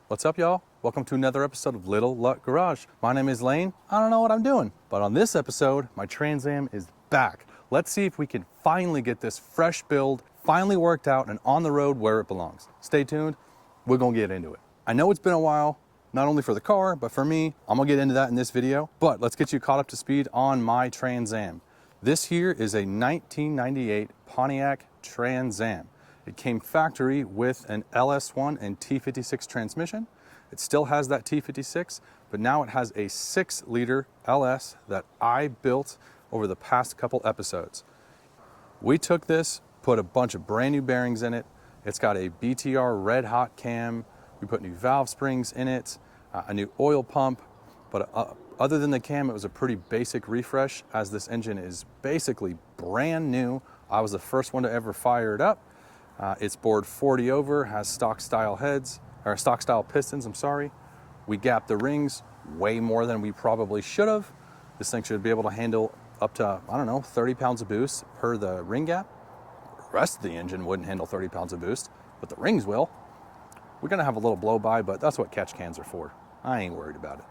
What's up, y'all? Welcome to another episode of Little Luck Garage. My name is Lane. I don't know what I'm doing, but on this episode, my Trans Am is back. Let's see if we can finally get this fresh build finally worked out and on the road where it belongs. Stay tuned. We're gonna get into it. I know it's been a while, not only for the car, but for me. I'm gonna get into that in this video, but let's get you caught up to speed on my Trans Am. This here is a 1998 Pontiac Trans Am. It came factory with an LS1 and T56 transmission. It still has that T56, but now it has a 6-liter LS that I built over the past couple episodes. We took this, put a bunch of brand new bearings in it. It's got a BTR red hot cam. We put new valve springs in it, a new oil pump, but other than the cam, it was a pretty basic refresh, as this engine is basically brand new. I was the first one to ever fire it up. It's bored 40 over, has stock style pistons, I'm sorry. We gapped the rings way more than we probably should have. This thing should be able to handle up to, 30 pounds of boost per the ring gap. The rest of the engine wouldn't handle 30 pounds of boost, but the rings will. We're gonna have a little blow by, but that's what catch cans are for. I ain't worried about it.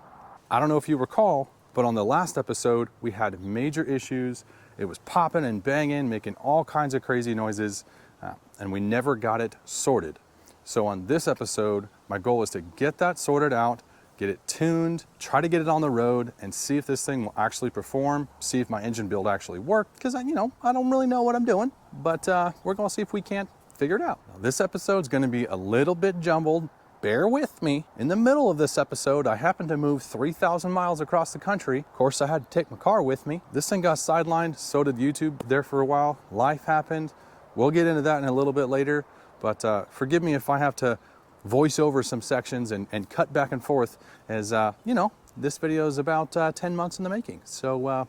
I don't know if you recall, but on the last episode, we had major issues. It was popping and banging, making all kinds of crazy noises. And we never got it sorted. So on this episode, my goal is to get that sorted out, get it tuned, try to get it on the road, and see if this thing will actually perform, see if my engine build actually worked, because I don't really know what I'm doing, but we're gonna see if we can't figure it out. Now, this episode's gonna be a little bit jumbled. Bear with me. In the middle of this episode, I happened to move 3,000 miles across the country. Of course, I had to take my car with me. This thing got sidelined, so did YouTube there for a while. Life happened. We'll get into that in a little bit later, but forgive me if I have to voice over some sections and cut back and forth, as this video is about 10 months in the making. So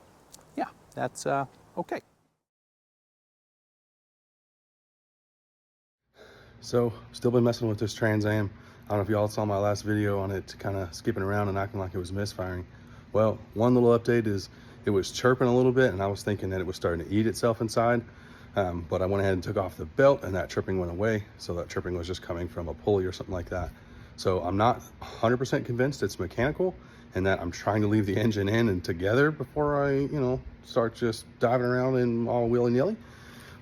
yeah, that's okay. So, still been messing with this Trans Am. I don't know if y'all saw my last video on it, kind of skipping around and acting like it was misfiring. Well, one little update is it was chirping a little bit, and I was thinking that it was starting to eat itself inside. But I went ahead and took off the belt, and that tripping went away. So that tripping was just coming from a pulley or something like that. So I'm not 100% convinced it's mechanical, and that I'm trying to leave the engine in and together before I, start just diving around and all willy-nilly.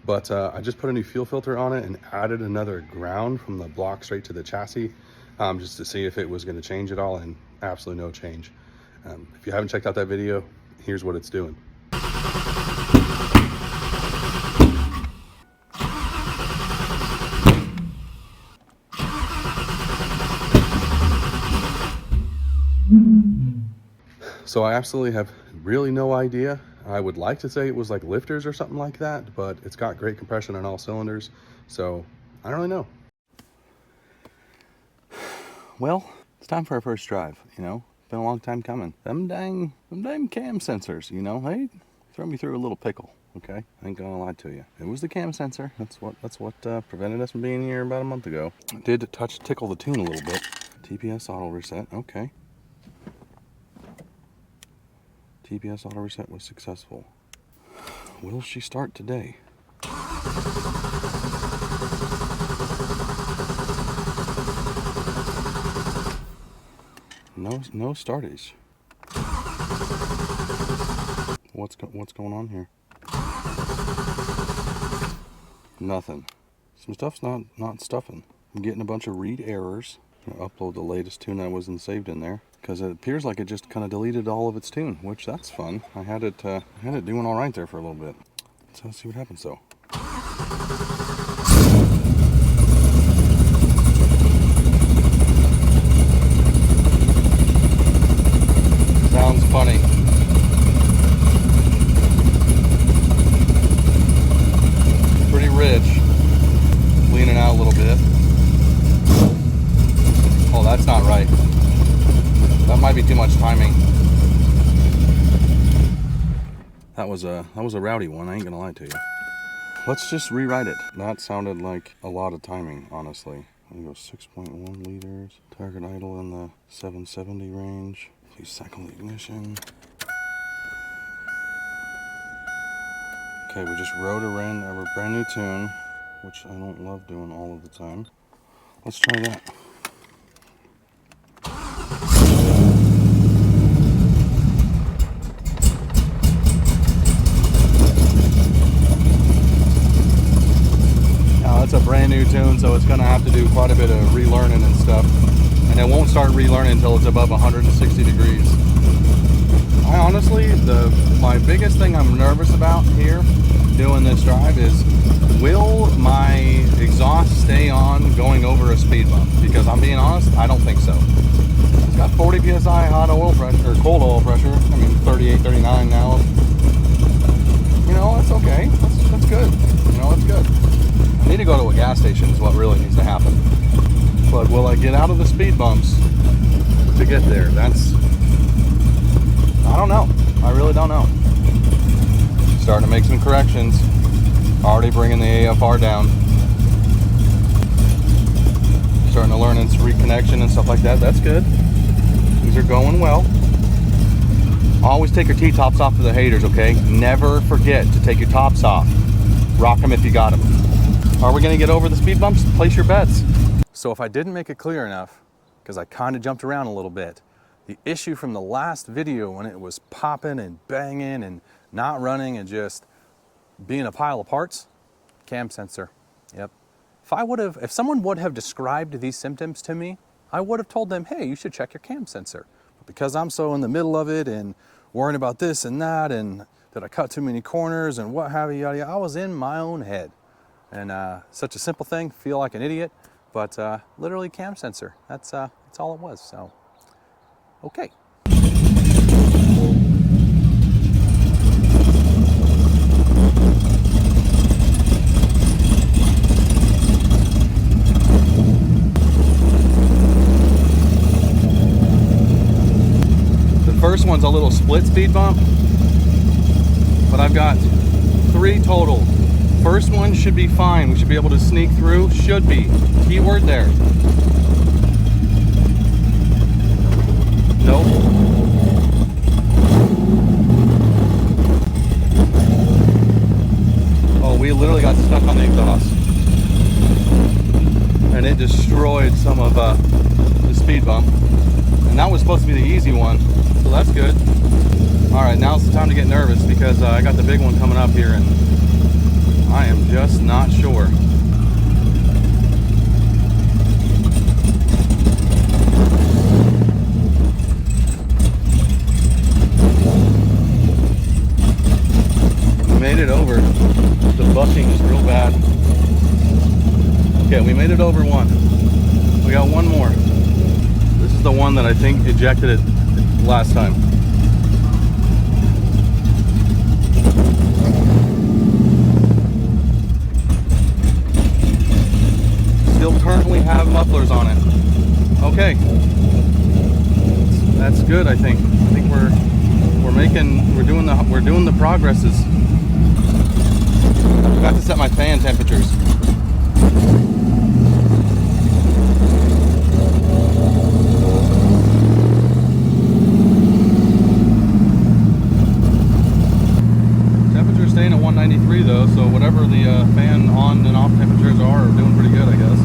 But I just put a new fuel filter on it and added another ground from the block straight to the chassis, just to see if it was going to change at all, and absolutely no change. If you haven't checked out that video, here's what it's doing. So I absolutely have really no idea. I would like to say it was like lifters or something like that, but it's got great compression on all cylinders, so I don't really know. Well, it's time for our first drive, Been a long time coming. Them dang cam sensors, they throw me through a little pickle, okay? I ain't gonna lie to you. It was the cam sensor. That's what prevented us from being here about a month ago. It did tickle the tune a little bit. TPS auto reset, okay. TPS auto reset was successful. Will she start today? No startage. What's going on here? Nothing. Some stuff's not stuffing. I'm getting a bunch of read errors. I'm gonna upload the latest tune that wasn't saved in there, because it appears like it just kind of deleted all of its tune, which that's fun. I had it doing all right there for a little bit. So let's see what happens though. Sounds funny. Pretty rich. Leaning out a little bit. Oh, that's not right. That might be too much timing. That was a rowdy one, I ain't gonna lie to you. Let's just rewrite it. That sounded like a lot of timing, honestly. I'm gonna go 6.1 liters. Target idle in the 770 range. Please cycle ignition. Okay, we just wrote a brand new tune, which I don't love doing all of the time. Let's try that. soon, so it's going to have to do quite a bit of relearning and stuff. And it won't start relearning until it's above 160 degrees. I honestly, my biggest thing I'm nervous about here doing this drive is, will my exhaust stay on going over a speed bump? Because I'm being honest, I don't think so. It's got 40 psi hot oil pressure, or cold oil pressure. I mean 38, 39 now. You know, that's okay. That's good. You know, that's good. I need to go to a gas station is what really needs to happen. But will I get out of the speed bumps to get there? I don't know. I really don't know. Starting to make some corrections. Already bringing the AFR down. Starting to learn its reconnection and stuff like that. That's good. Things are going well. Always take your T-tops off for the haters, okay? Never forget to take your tops off. Rock them if you got them. Are we going to get over the speed bumps? Place your bets. So if I didn't make it clear enough, because I kind of jumped around a little bit, the issue from the last video when it was popping and banging and not running and just being a pile of parts, cam sensor. Yep. If someone would have described these symptoms to me, I would have told them, hey, you should check your cam sensor. But because I'm so in the middle of it and worrying about this and that and that I cut too many corners and what have you, yada, yada, I was in my own head. And such a simple thing, feel like an idiot, but literally cam sensor. That's all it was. So, okay. First one's a little split speed bump, but I've got 3 total. First one should be fine. We should be able to sneak through. Should be. Keyword there. Nope. Oh, we literally got stuck on the exhaust. And it destroyed some of the speed bump. And that was supposed to be the easy one. So that's good. All right, now's the time to get nervous because I got the big one coming up here and I am just not sure. We made it over. The bucking is real bad. Okay, we made it over one. We got one more. This is the one that I think ejected it last time. Still currently have mufflers on it. Okay, that's good. I think we're doing the progresses. I forgot to set my fan temperatures. Staying at 193 though, so whatever the fan on and off temperatures are doing pretty good, I guess.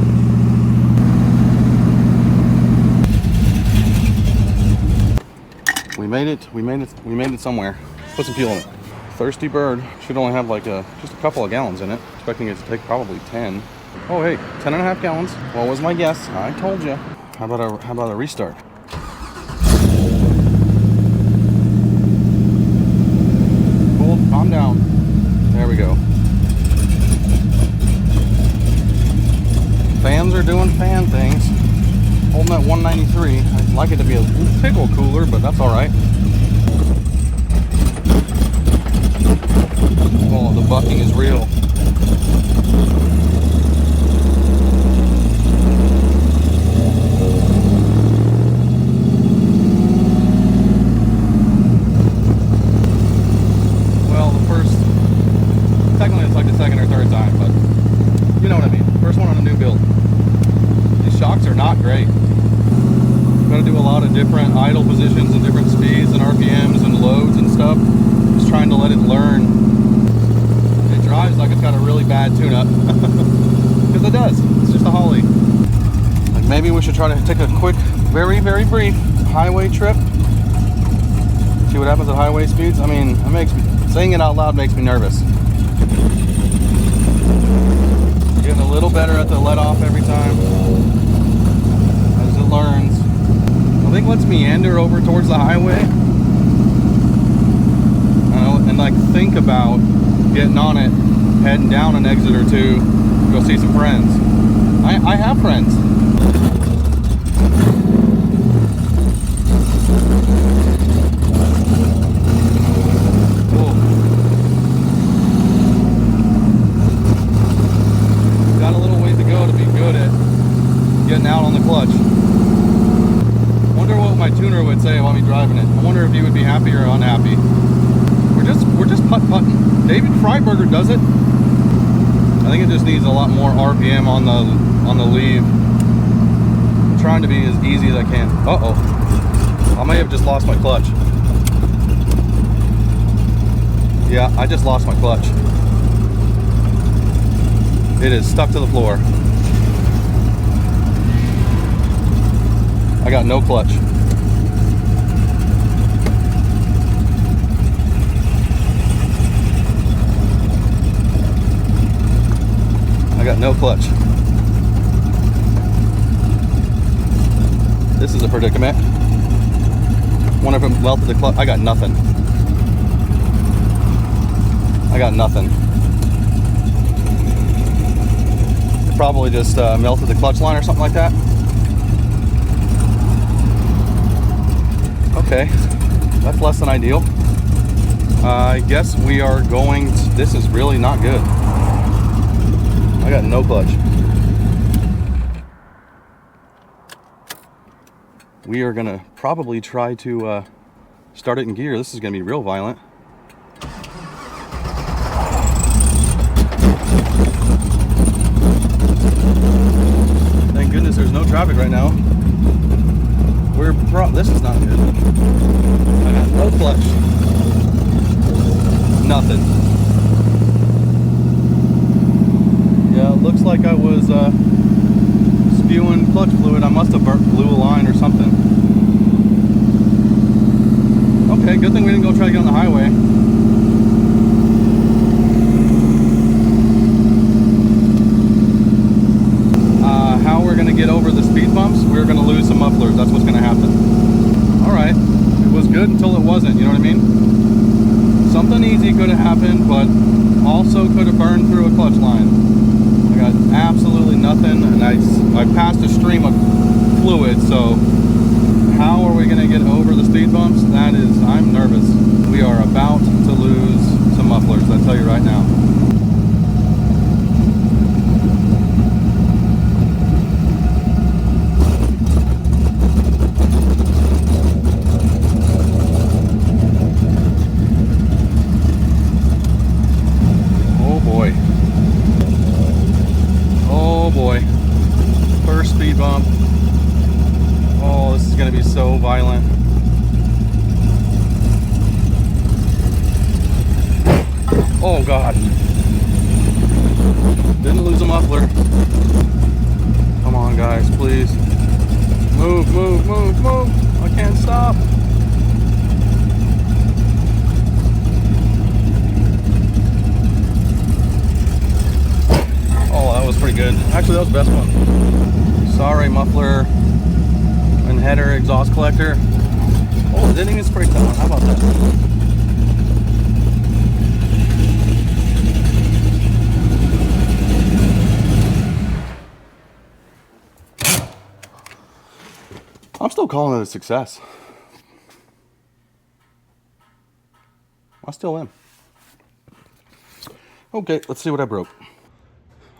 We made it somewhere. Put some fuel in it. Thirsty bird. Should only have like just a couple of gallons in it. Expecting it to take probably 10. Oh hey, 10.5 gallons. What was my guess? I told you. How about a restart? Cool, calm down. There we go. Fans are doing fan things. Holding at 193. I'd like it to be a tickle cooler, but that's all right. Oh, the bucking is real. Technically it's like the second or third time, but you know what I mean. First one on a new build. These shocks are not great. Got to do a lot of different idle positions and different speeds and RPMs and loads and stuff. Just trying to let it learn. It drives like it's got a really bad tune-up. Because it does. It's just a Holly. Like maybe we should try to take a quick, very, very brief highway trip. See what happens at highway speeds. I mean, saying it out loud makes me nervous. Getting a little better at the let off every time as it learns. I think let's meander over towards the highway and like think about getting on it, heading down an exit or two, go see some friends. I have friends. Got a little ways to go to be good at getting out on the clutch. Wonder what my tuner would say while me driving it. I wonder if he would be happy or unhappy. We're just putt-putting. David Freiberger does it. I think it just needs a lot more RPM on the leave. I'm trying to be as easy as I can. Uh-oh. I may have just lost my clutch. Yeah, I just lost my clutch. It is stuck to the floor. I got no clutch. I got no clutch. This is a predicament. Wonder if it melted the clutch. I got nothing. I got nothing. It probably just melted the clutch line or something like that. Okay, that's less than ideal. I guess we are going to, this is really not good. I got no clutch. We are gonna probably try to start it in gear. This is gonna be real violent. Thank goodness there's no traffic right now. This is not good. I got no clutch. Nothing. Yeah, it looks like I was spewing clutch fluid. I must have blew a line or something. Okay, good thing we didn't go try to get on the highway. How we're gonna get over the speed bumps, we're gonna lose some mufflers. That's what's gonna happen. All right, it was good until it wasn't, you know what I mean? Something easy could have happened, but also could have burned through a clutch line. I got absolutely nothing, and I passed a stream of fluid, so how are we gonna get over the speed bumps? That is, I'm nervous. We are about to lose some mufflers, I'll tell you right now. Speed bump. Oh, this is going to be so violent. Oh God. Didn't lose a muffler. Come on guys, please. Move, move, move, move. I can't stop. Oh, that was pretty good. Actually, that was the best one. Sorry, muffler and header exhaust collector. Oh, it didn't even spray down. How about that? I'm still calling it a success. I still am. Okay, let's see what I broke.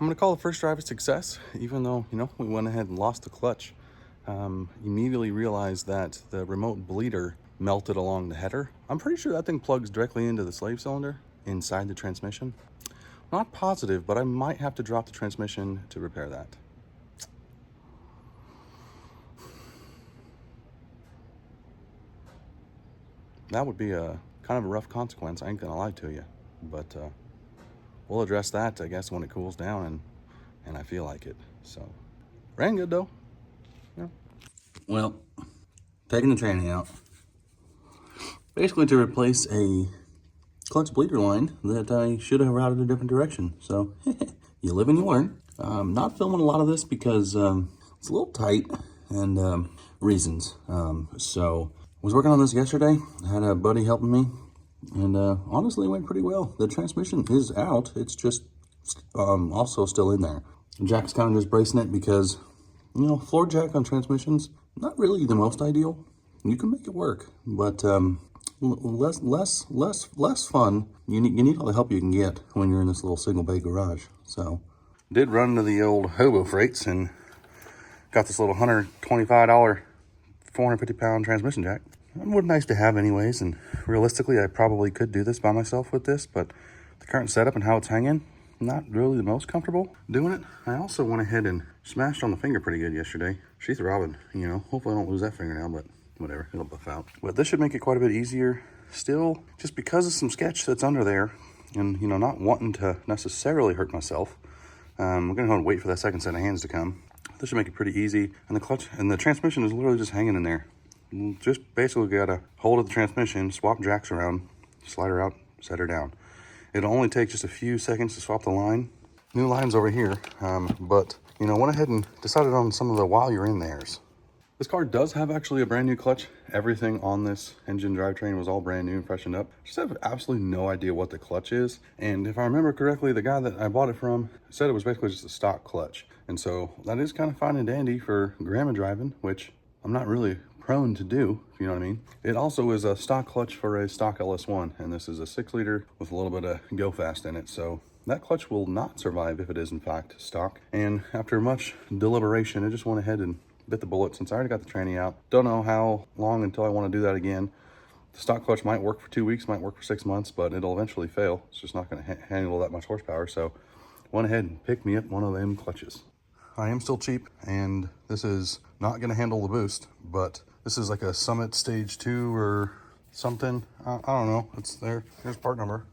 I'm gonna call the first drive a success, even though, you know, we went ahead and lost the clutch. Immediately realized that the remote bleeder melted along the header. I'm pretty sure that thing plugs directly into the slave cylinder inside the transmission. Not positive, but I might have to drop the transmission to repair that. That would be a kind of a rough consequence, I ain't gonna lie to you, but we'll address that, I guess, when it cools down and I feel like it. So, ran good though. Yeah. Well, taking the tranny out, basically to replace a clutch bleeder line that I should have routed a different direction. So, you live and you learn. I'm not filming a lot of this because it's a little tight and reasons. So I was working on this yesterday. I had a buddy helping me, and honestly, it went pretty well. The transmission is out. It's just also still in there. Jack's kind of just bracing it because, you know, floor jack on transmissions, not really the most ideal. You can make it work, but less fun. You need all the help you can get when you're in this little single bay garage. So did run into the old Hobo Freights and got this little $125 450-pound transmission jack. It would nice to have anyways, and realistically I probably could do this by myself with this, but the current setup and how it's hanging, not really the most comfortable doing it. I also went ahead and smashed on the finger pretty good yesterday. She's throbbing, you know. Hopefully I don't lose that fingernail, but whatever, it'll buff out. But this should make it quite a bit easier. Still, just because of some sketch that's under there, and you know, not wanting to necessarily hurt myself, I'm gonna go and wait for that second set of hands to come. This should make it pretty easy, and the clutch and the transmission is literally just hanging in there. Just basically got a hold of the transmission, swap jacks around, slide her out, set her down. It'll only take just a few seconds to swap the line. New lines over here, but you know, went ahead and decided on some of the while you're in there's. This car does have actually a brand new clutch. Everything on this engine drivetrain was all brand new and freshened up. Just have absolutely no idea what the clutch is. And if I remember correctly, the guy that I bought it from said it was basically just a stock clutch. And so that is kind of fine and dandy for grandma driving, which I'm not really prone to do, if you know what I mean. It also is a stock clutch for a stock LS1, and this is a 6-liter with a little bit of go fast in it. So that clutch will not survive if it is in fact stock. And after much deliberation, I just went ahead and bit the bullet since I already got the tranny out. Don't know how long until I want to do that again. The stock clutch might work for 2 weeks, might work for 6 months, but it'll eventually fail. It's just not going to handle that much horsepower. So went ahead and picked me up one of them clutches. I am still cheap, and this is not going to handle the boost, but this is like a Summit Stage 2 or something. I don't know. It's there. Here's part number.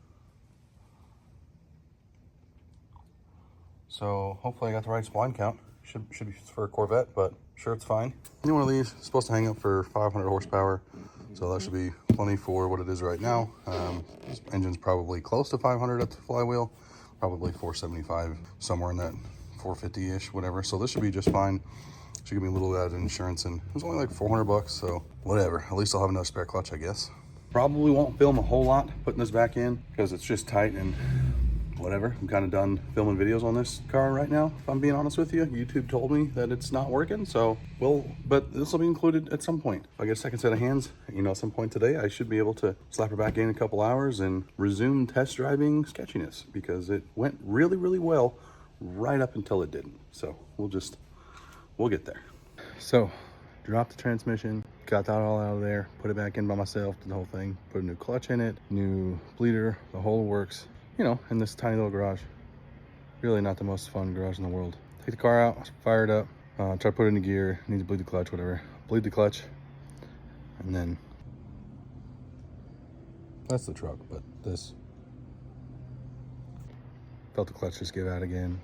So hopefully I got the right spline count. Should be for a Corvette, but sure, it's fine. Any one of these is supposed to hang up for 500 horsepower, so that should be plenty for what it is right now. This engine's probably close to 500 at the flywheel, probably 475, somewhere in that 450-ish, whatever. So this should be just fine. Should give me a little bit of insurance, and it's only like 400 bucks, so whatever. At least I'll have enough spare clutch, I guess. Probably won't film a whole lot putting this back in because it's just tight and whatever. I'm kind of done filming videos on this car right now, if I'm being honest with you. YouTube told me that it's not working, so but this will be included at some point. If I get a second set of hands, you know, at some point today, I should be able to slap her back in a couple hours and resume test driving sketchiness, because it went really, really well right up until it didn't. So we'll get there. So dropped the transmission, got that all out of there, put it back in by myself, did the whole thing, put a new clutch in it, new bleeder, the whole works. You know, in this tiny little garage. Really not the most fun garage in the world. Take the car out, fire it up, try to put it into gear, need to bleed the clutch, whatever. Bleed the clutch, and then that's the truck, but this. Felt the clutch just give out again.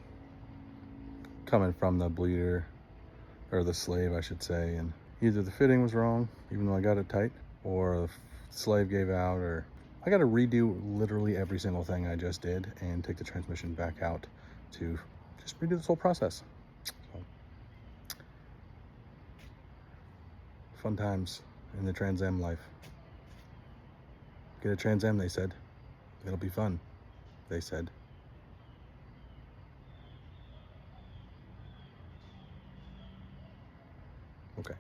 Coming from the bleeder, or the slave, I should say, and either the fitting was wrong, even though I got it tight, or the slave gave out, or I got to redo literally every single thing I just did and take the transmission back out to just redo this whole process. So, fun times in the Trans Am life. Get a Trans Am, they said. It'll be fun, they said. Okay.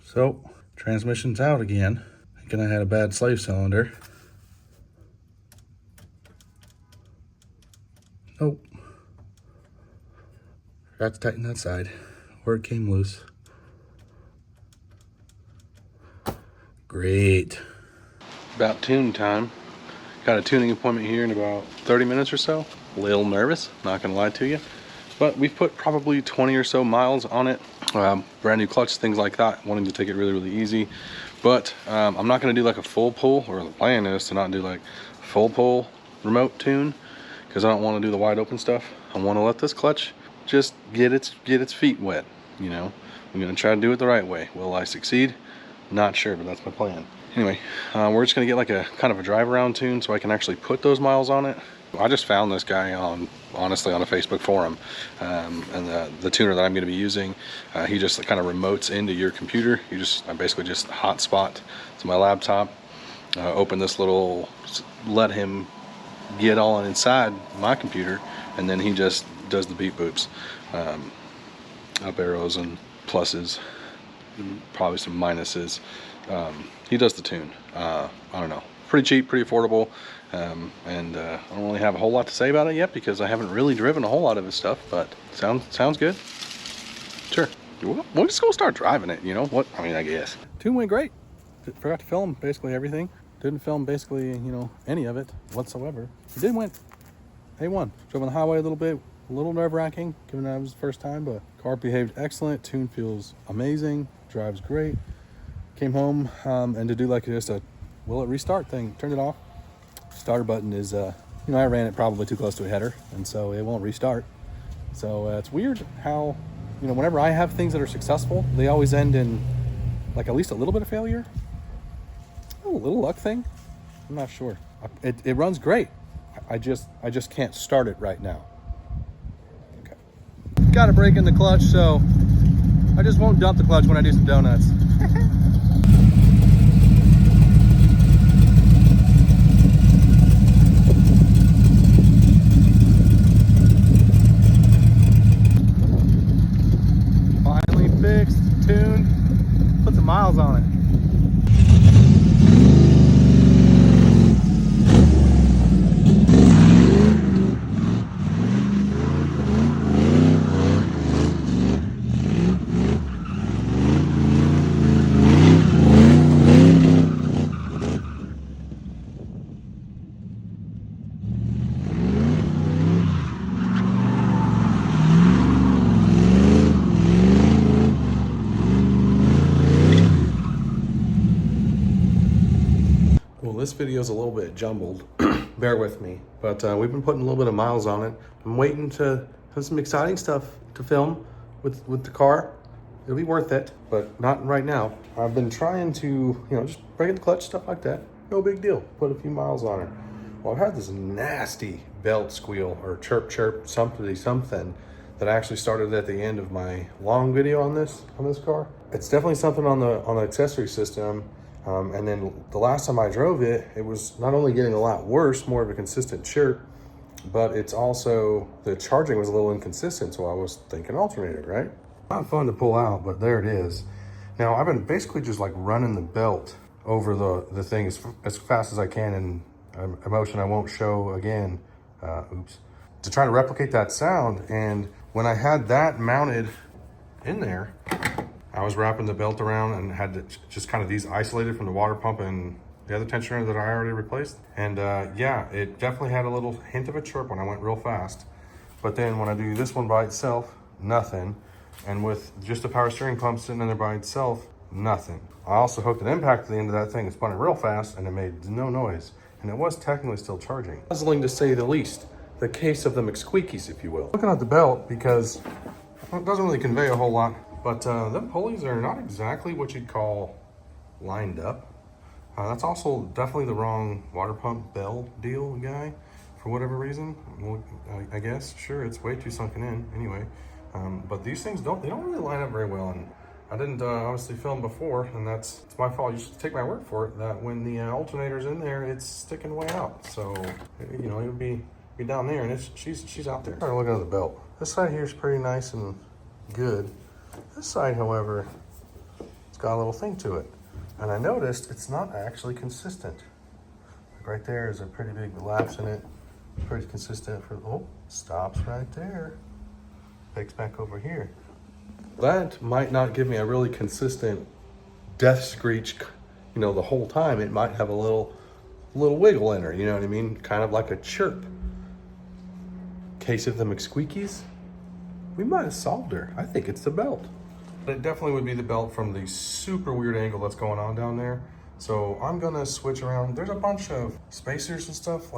So, transmission's out again. Thinking I had a bad slave cylinder. Nope. Forgot to tighten that side, or it came loose. Great. About tune time. Got a tuning appointment here in about 30 minutes or so. A little nervous, not gonna lie to you. But we've put probably 20 or so miles on it. Brand new clutch, things like that. Wanting to take it really, really easy. But I'm not gonna do like a full pull, or the plan is to not do like full pull remote tune, because I don't want to do the wide open stuff. I want to let this clutch just get its feet wet. You know, I'm gonna try to do it the right way. Will I succeed? Not sure, but that's my plan. Anyway, we're just gonna get like a kind of a drive around tune so I can actually put those miles on it I just found this guy honestly on a Facebook forum, and the tuner that I'm going to be using, he just kind of remotes into your computer. I basically just hotspot to my laptop, open this little, let him get all inside my computer, and then he just does the beep boops, up arrows and pluses, probably some minuses. He does the tune. I don't know, pretty cheap, pretty affordable, and I don't really have a whole lot to say about it yet because I haven't really driven a whole lot of his stuff, but sounds good. Sure, we'll just go start driving it, you know what I mean, I guess. Tune went great. Forgot to film basically everything. Didn't film basically, any of it whatsoever. It did went A1. Drove on the highway a little bit, a little nerve-wracking, given that it was the first time, but car behaved excellent. Tune feels amazing, drives great. Came home, and to do like just a will it restart thing, turned it off. Starter button is, I ran it probably too close to a header, and so it won't restart. So it's weird how, whenever I have things that are successful, they always end in like at least a little bit of failure. A little luck thing. I'm not sure. It runs great. I just can't start it right now. Okay. Got a brake in the clutch, so I just won't dump the clutch when I do some donuts. Finally fixed, tuned, put some miles on it. This video is a little bit jumbled, bear with me, but we've been putting a little bit of miles on it. I'm waiting to have some exciting stuff to film with the car. It'll be worth it, but not right now. I've been trying to, just break in the clutch, stuff like that. No big deal, put a few miles on it. Well, I've had this nasty belt squeal or chirp something that actually started at the end of my long video on this car. It's definitely something on the accessory system. And then the last time I drove it, it was not only getting a lot worse, more of a consistent chirp, but it's also, the charging was a little inconsistent, so I was thinking alternator, right? Not fun to pull out, but there it is. Now, I've been basically just like running the belt over the thing as fast as I can, and a motion I won't show again, to try to replicate that sound. And when I had that mounted in there, I was wrapping the belt around and had to just kind of these isolated from the water pump and the other tensioner that I already replaced. And yeah, it definitely had a little hint of a chirp when I went real fast. But then when I do this one by itself, nothing. And with just the power steering pump sitting in there by itself, nothing. I also hooked an impact to the end of that thing. It spun it real fast and it made no noise. And it was technically still charging. Puzzling to say the least. The case of the McSqueakies, if you will. Looking at the belt, because it doesn't really convey a whole lot. But them pulleys are not exactly what you'd call lined up. That's also definitely the wrong water pump bell deal guy, for whatever reason. Well, I guess, sure, it's way too sunken in anyway. But these things don't really line up very well. And I didn't obviously film before, and it's my fault. You should take my word for it that when the alternator's in there, it's sticking way out. So, it would be down there, and she's out there. Start looking at the belt. This side here is pretty nice and good. This side, however, it's got a little thing to it. And I noticed it's not actually consistent. Like right there is a pretty big lapse in it. Pretty consistent stops right there. Picks back over here. That might not give me a really consistent death screech, the whole time. It might have a little wiggle in her, you know what I mean? Kind of like a chirp. Case of the McSqueakies. We might have solved her. I think it's the belt. It definitely would be the belt from the super weird angle that's going on down there. So I'm gonna switch around. There's a bunch of spacers and stuff.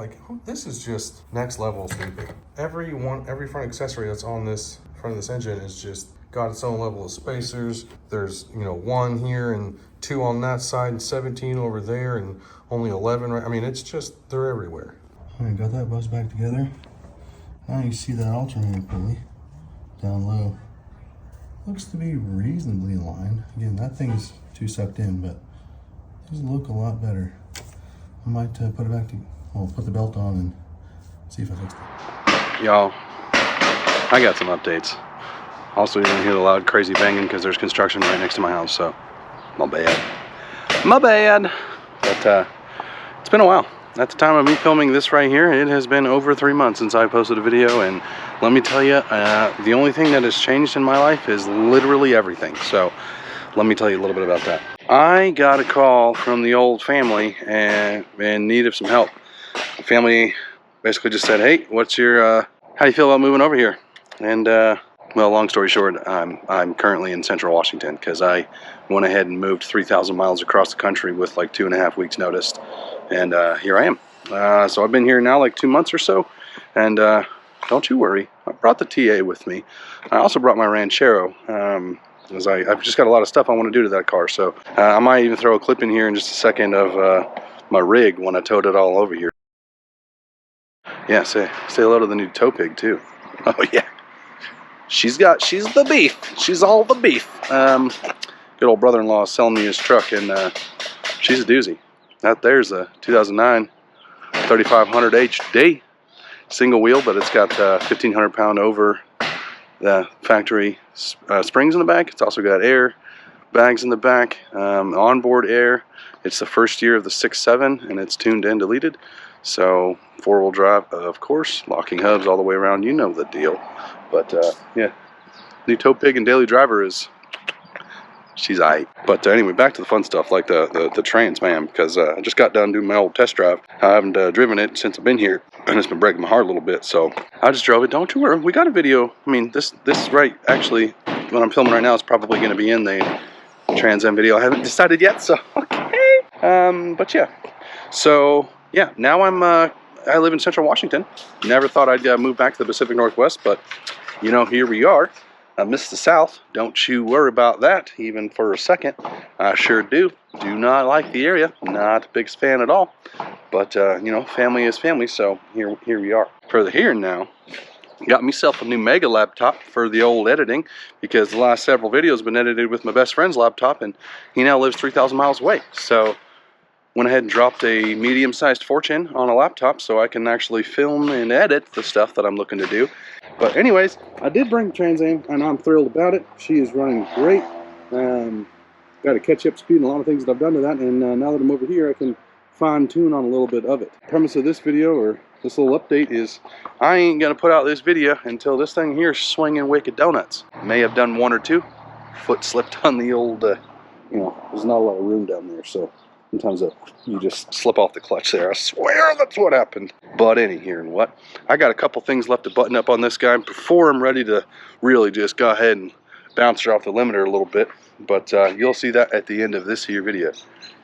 This is just next level sweeping. Every front accessory that's on this front of this engine is just got its own level of spacers. There's 1 here and 2 on that side and 17 over there and only 11 right. I mean, it's just, they're everywhere. All right, got that bus back together. Now you see that alternator pulley down low. Looks to be reasonably aligned. Again, that thing's too sucked in, but these look a lot better. I might put it back to, well, put the belt on and see if it looks good. Y'all, I got some updates. Also, you're gonna hear the loud crazy banging because there's construction right next to my house, so my bad. My bad. But it's been a while. At the time of me filming this right here, it has been over 3 months since I posted a video, and let me tell you, the only thing that has changed in my life is literally everything. So let me tell you a little bit about that. I got a call from the old family and in need of some help. The family basically just said, hey, what's your, how do you feel about moving over here? And well, long story short, I'm currently in Central Washington because I went ahead and moved 3,000 miles across the country with like 2.5 weeks notice. And here I am. So I've been here now like 2 months or so. And don't you worry, I brought the TA with me. I also brought my Ranchero. Because I've just got a lot of stuff I want to do to that car. So I might even throw a clip in here in just a second of my rig when I towed it all over here. Yeah, say hello to the new tow pig too. Oh yeah. She's the beef. She's all the beef. Good old brother-in-law is selling me his truck, and she's a doozy. That there's a 2009 3500 HD single wheel, but it's got 1,500 pound over the factory springs in the back. It's also got air bags in the back, onboard air. It's the first year of the 6.7, and it's tuned and deleted. So 4-wheel drive, of course, locking hubs all the way around. You know the deal. But yeah, new tow pig and daily driver is, she's aight. But anyway, back to the fun stuff, like the Trans Am, because I just got done doing my old test drive. I haven't driven it since I've been here, and it's been breaking my heart a little bit. So I just drove it. Don't you worry, we got a video. I mean, this right, actually, what I'm filming right now is probably going to be in the Trans Am video. I haven't decided yet, so okay. But yeah, so yeah, now I live in Central Washington. Never thought I'd move back to the Pacific Northwest, but you know, here we are. I miss the South. Don't you worry about that, even for a second. I sure do. Do not like the area. Not the biggest fan at all. But, you know, family is family, so here we are. Further here now, got myself a new Mega laptop for the old editing, because the last several videos have been edited with my best friend's laptop, and he now lives 3,000 miles away. So went ahead and dropped a medium-sized fortune on a laptop so I can actually film and edit the stuff that I'm looking to do. But anyways, I did bring the Trans Am, and I'm thrilled about it. She is running great. Got to catch up speed and a lot of things that I've done to that, and now that I'm over here, I can fine-tune on a little bit of it. The premise of this video, or this little update, is I ain't going to put out this video until this thing here is swinging wicked donuts. May have done 1 or 2. Foot slipped on the old, you know, there's not a lot of room down there, so sometimes you just slip off the clutch there. I swear that's what happened. But any here and what, I got a couple things left to button up on this guy before I'm ready to really just go ahead and bounce her off the limiter a little bit. But you'll see that at the end of this here video.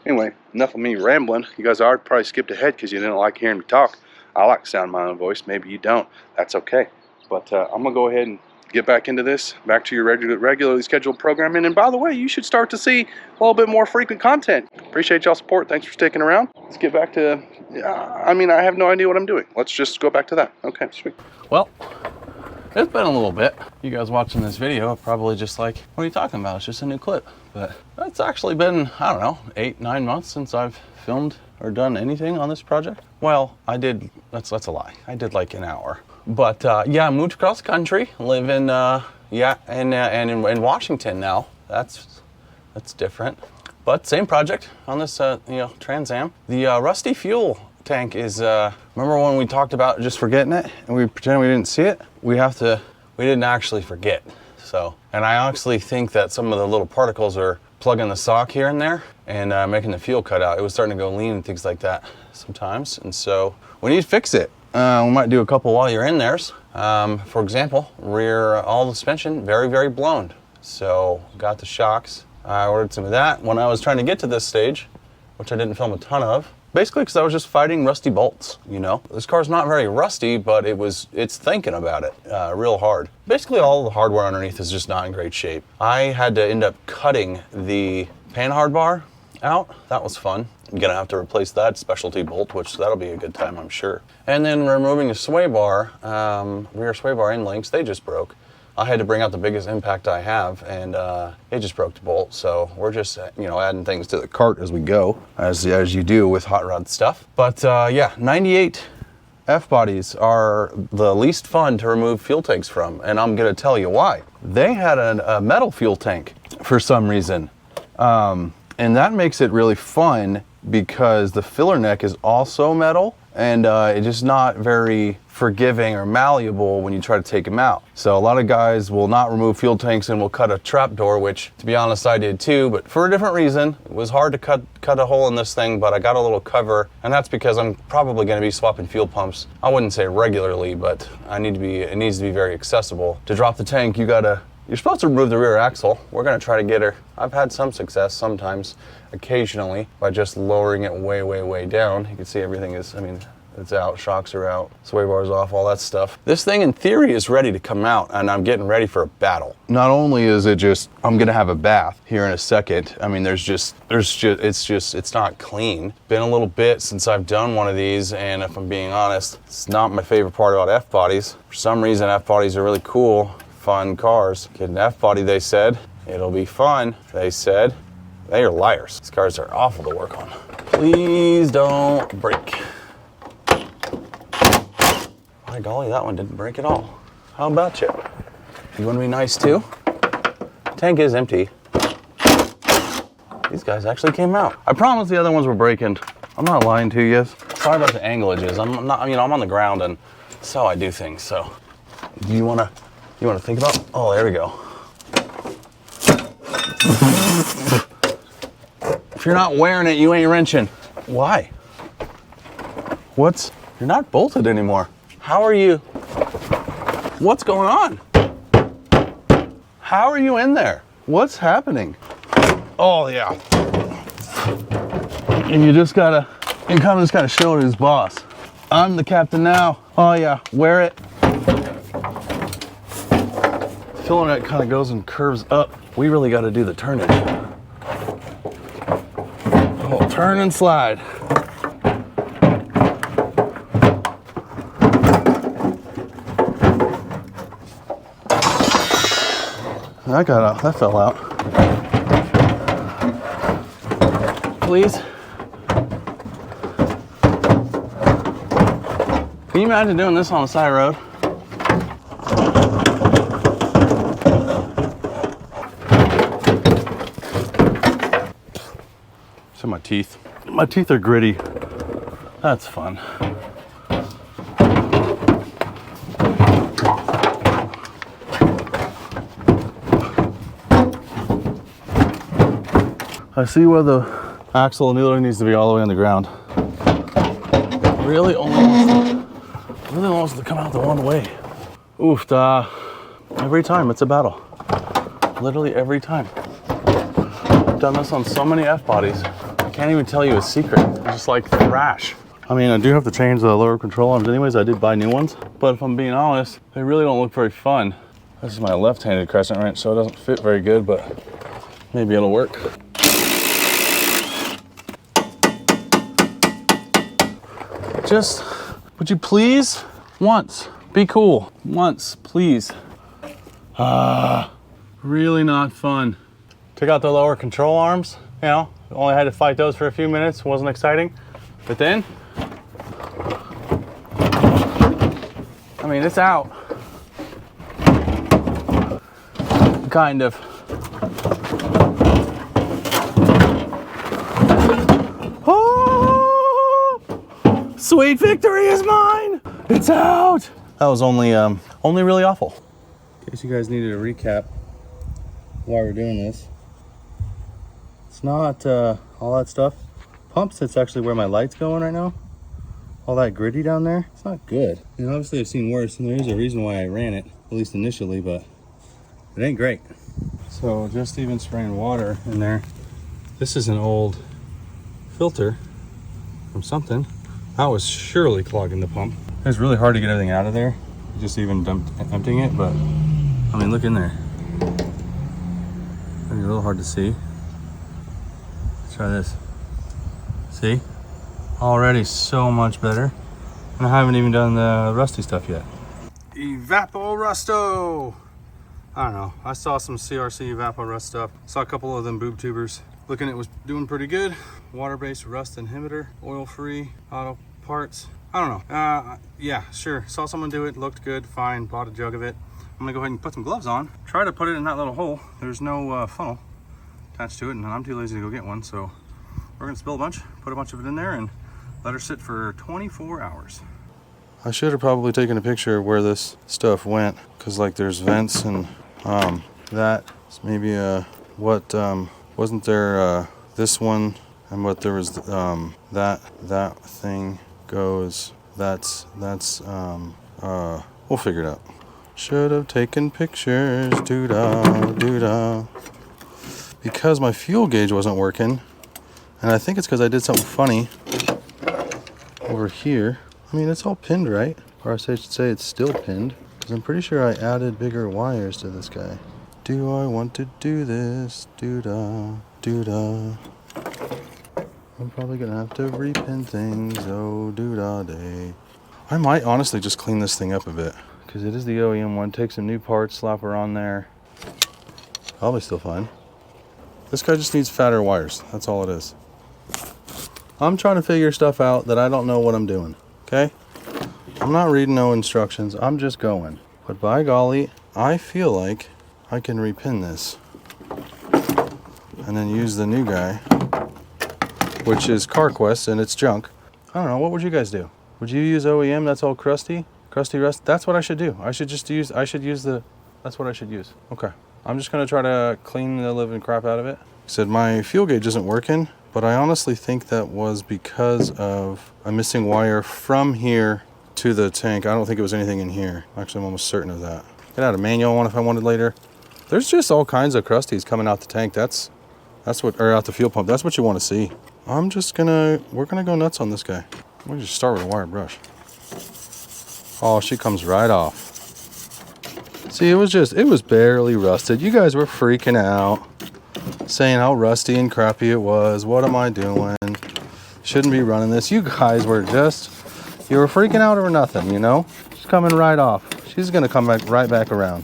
Anyway, enough of me rambling. You guys already probably skipped ahead because you didn't like hearing me talk. I like the sound of my own voice. Maybe you don't. That's okay. But I'm going to go ahead and get back into this, back to your regularly scheduled programming. And by the way, you should start to see a little bit more frequent content. Appreciate y'all's support. Thanks for sticking around. Let's get back to, I mean, I have no idea what I'm doing. Let's just go back to that. Okay, sweet. Well, it's been a little bit. You guys watching this video are probably just like, what are you talking about? It's just a new clip. But it's actually been, I don't know, 8-9 months since I've filmed or done anything on this project. Well, I did, that's a lie. I did like an hour. But yeah, I moved across the country, live in in Washington now. That's different, but same project on this you know, Trans Am. The rusty fuel tank is remember when we talked about just forgetting it and we pretended we didn't see it? We didn't actually forget. So, and I actually think that some of the little particles are plugging the sock here and there and making the fuel cut out. It was starting to go lean and things like that sometimes, and so we need to fix it. We might do a couple while you're in there. For example, rear all the suspension very, very blown. So got the shocks. I ordered some of that when I was trying to get to this stage, which I didn't film a ton of. Basically because I was just fighting rusty bolts, you know. This car's not very rusty, but it's thinking about it real hard. Basically all the hardware underneath is just not in great shape. I had to end up cutting the panhard bar out. That was fun. I'm gonna have to replace that specialty bolt, which that'll be a good time, I'm sure. And then removing the sway bar, rear sway bar end links, they just broke. I had to bring out the biggest impact I have, and it just broke the bolt. So we're just, adding things to the cart as we go, as you do with hot rod stuff. But yeah, 98 F-bodies are the least fun to remove fuel tanks from, and I'm gonna tell you why. They had a metal fuel tank for some reason, and that makes it really fun because the filler neck is also metal, and it's just not very forgiving or malleable when you try to take them out. So a lot of guys will not remove fuel tanks and will cut a trap door, which to be honest I did too, but for a different reason. It was hard to cut a hole in this thing, but I got a little cover, and that's because I'm probably going to be swapping fuel pumps. I wouldn't say regularly, but it needs to be very accessible. To drop the tank, you're supposed to remove the rear axle. We're going to try to get her. I've had some success sometimes, occasionally, by just lowering it way, way, way down. You can see everything is, it's out, shocks are out, sway bars off, all that stuff. This thing in theory is ready to come out, and I'm getting ready for a battle. Not only is it just, I'm gonna have a bath here in a second. It's not clean. Been a little bit since I've done one of these, and if I'm being honest, it's not my favorite part about F-bodies. For some reason, F-bodies are really cool, fun cars. Get an F-body, they said. It'll be fun, they said. They are liars. These cars are awful to work on. Please don't break. My golly, that one didn't break at all. How about you? You want to be nice too? Tank is empty. These guys actually came out. I promise the other ones were breaking. I'm not lying to you. Sorry about the anglages. I'm not, I'm on the ground, and so I do things. So, you wanna think about? Oh, there we go. If you're not wearing it, you ain't wrenching. Why? You're not bolted anymore. How are you? What's going on? How are you in there? What's happening? Oh yeah. And you just gotta show it to his boss. I'm the captain now. Oh yeah, wear it. Filler neck kind of goes and curves up. We really gotta do the turning. Oh, turn and slide. That got out, that fell out. Please. Can you imagine doing this on a side road? So my teeth. My teeth are gritty. That's fun. I see where the axle needler needs to be all the way on the ground. Really only wants to come out the one way. Oof, every time it's a battle. Literally every time. I've done this on so many F-bodies. I can't even tell you a secret. It's just like thrash. I mean, I do have to change the lower control arms anyways. I did buy new ones. But if I'm being honest, they really don't look very fun. This is my left-handed crescent wrench, so it doesn't fit very good, but maybe it'll work. Just, would you please, once, be cool. Once, please. Really not fun. Took out the lower control arms, only had to fight those for a few minutes, wasn't exciting. But then, it's out. Kind of. Sweet victory is mine! It's out! That was only really awful. In case you guys needed a recap why we're doing this. It's not all that stuff. Pump sits actually where my light's going right now. All that gritty down there, it's not good. And obviously I've seen worse, and there is a reason why I ran it, at least initially, but it ain't great. So just even spraying water in there. This is an old filter from something. That was surely clogging the pump. It was really hard to get everything out of there, just even emptying it, but look in there. It's a little hard to see. Let's try this. See? Already so much better. And I haven't even done the rusty stuff yet. Evapo Rusto! I don't know. I saw some CRC Evapo Rust stuff. Saw a couple of them boob tubers. Looking it was doing pretty good. Water-based rust inhibitor, oil-free, auto parts. I don't know. Yeah, sure. Saw someone do it. Looked good. Fine. Bought a jug of it. I'm gonna go ahead and put some gloves on. Try to put it in that little hole. There's no funnel attached to it, and I'm too lazy to go get one. So we're gonna spill a bunch, put a bunch of it in there, and let her sit for 24 hours. I should have probably taken a picture of where this stuff went, because like there's vents and that's maybe wasn't there this one, and what there was that thing goes, that's we'll figure it out. Should have taken pictures, doo-dah. Because my fuel gauge wasn't working, and I think it's because I did something funny over here. I mean, it's all pinned, right? Or I should say it's still pinned, because I'm pretty sure I added bigger wires to this guy. Do I want to do this? Doo-dah. I'm probably gonna have to repin things. Oh, doo-dah day. I might honestly just clean this thing up a bit, because it is the OEM one. Take some new parts, slap her on there. Probably still fine. This guy just needs fatter wires. That's all it is. I'm trying to figure stuff out that I don't know what I'm doing. Okay? I'm not reading no instructions. I'm just going. But by golly, I feel like I can repin this and then use the new guy, which is CarQuest, and it's junk. I don't know. What would you guys do? Would you use OEM? That's all crusty rust. That's what I should do. That's what I should use. Okay. I'm just gonna try to clean the living crap out of it. I said my fuel gauge isn't working, but I honestly think that was because of a missing wire from here to the tank. I don't think it was anything in here. Actually, I'm almost certain of that. Get out a manual one if I wanted later. There's just all kinds of crusties coming out the tank. That's what, or out the fuel pump. That's what you want to see. We're gonna go nuts on this guy. We'll just start with a wire brush. Oh, she comes right off. See, it was barely rusted. You guys were freaking out, saying how rusty and crappy it was. What am I doing? Shouldn't be running this. You guys were you were freaking out over nothing, you know? She's coming right off. She's gonna come right back around.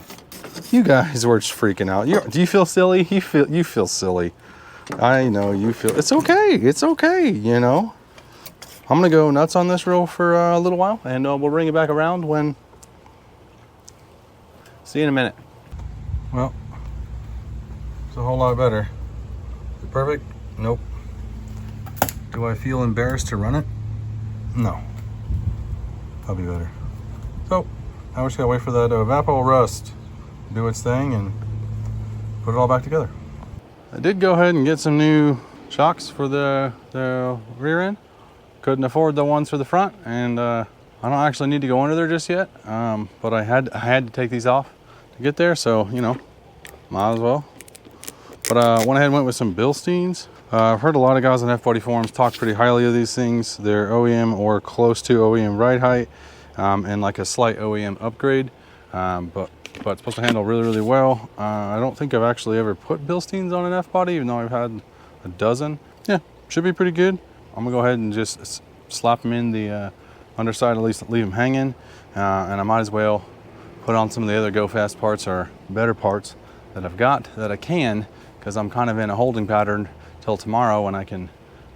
You guys were just freaking out. Do you feel silly? You feel silly. I know you feel, it's okay, you know? I'm gonna go nuts on this reel for a little while, and we'll bring it back around when, see you in a minute. Well, it's a whole lot better. Is it perfect? Nope. Do I feel embarrassed to run it? No. I'll be better. So, now we just gotta wait for that Evapo Rust to do its thing and put it all back together. I did go ahead and get some new shocks for the rear end. Couldn't afford the ones for the front, and I don't actually need to go under there just yet, but I had to take these off to get there, so you know, might as well. But I went ahead and went with some Bilsteins. I've heard a lot of guys on F-Body forums talk pretty highly of these things. They're OEM or close to OEM ride height, and like a slight OEM upgrade, but it's supposed to handle really, really well. I don't think I've actually ever put Bilsteins on an F-Body, even though I've had a dozen. Yeah, should be pretty good. I'm gonna go ahead and just slap them in the underside, at least leave them hanging, and I might as well put on some of the other Go Fast parts or better parts that I've got that I can, because I'm kind of in a holding pattern till tomorrow when I can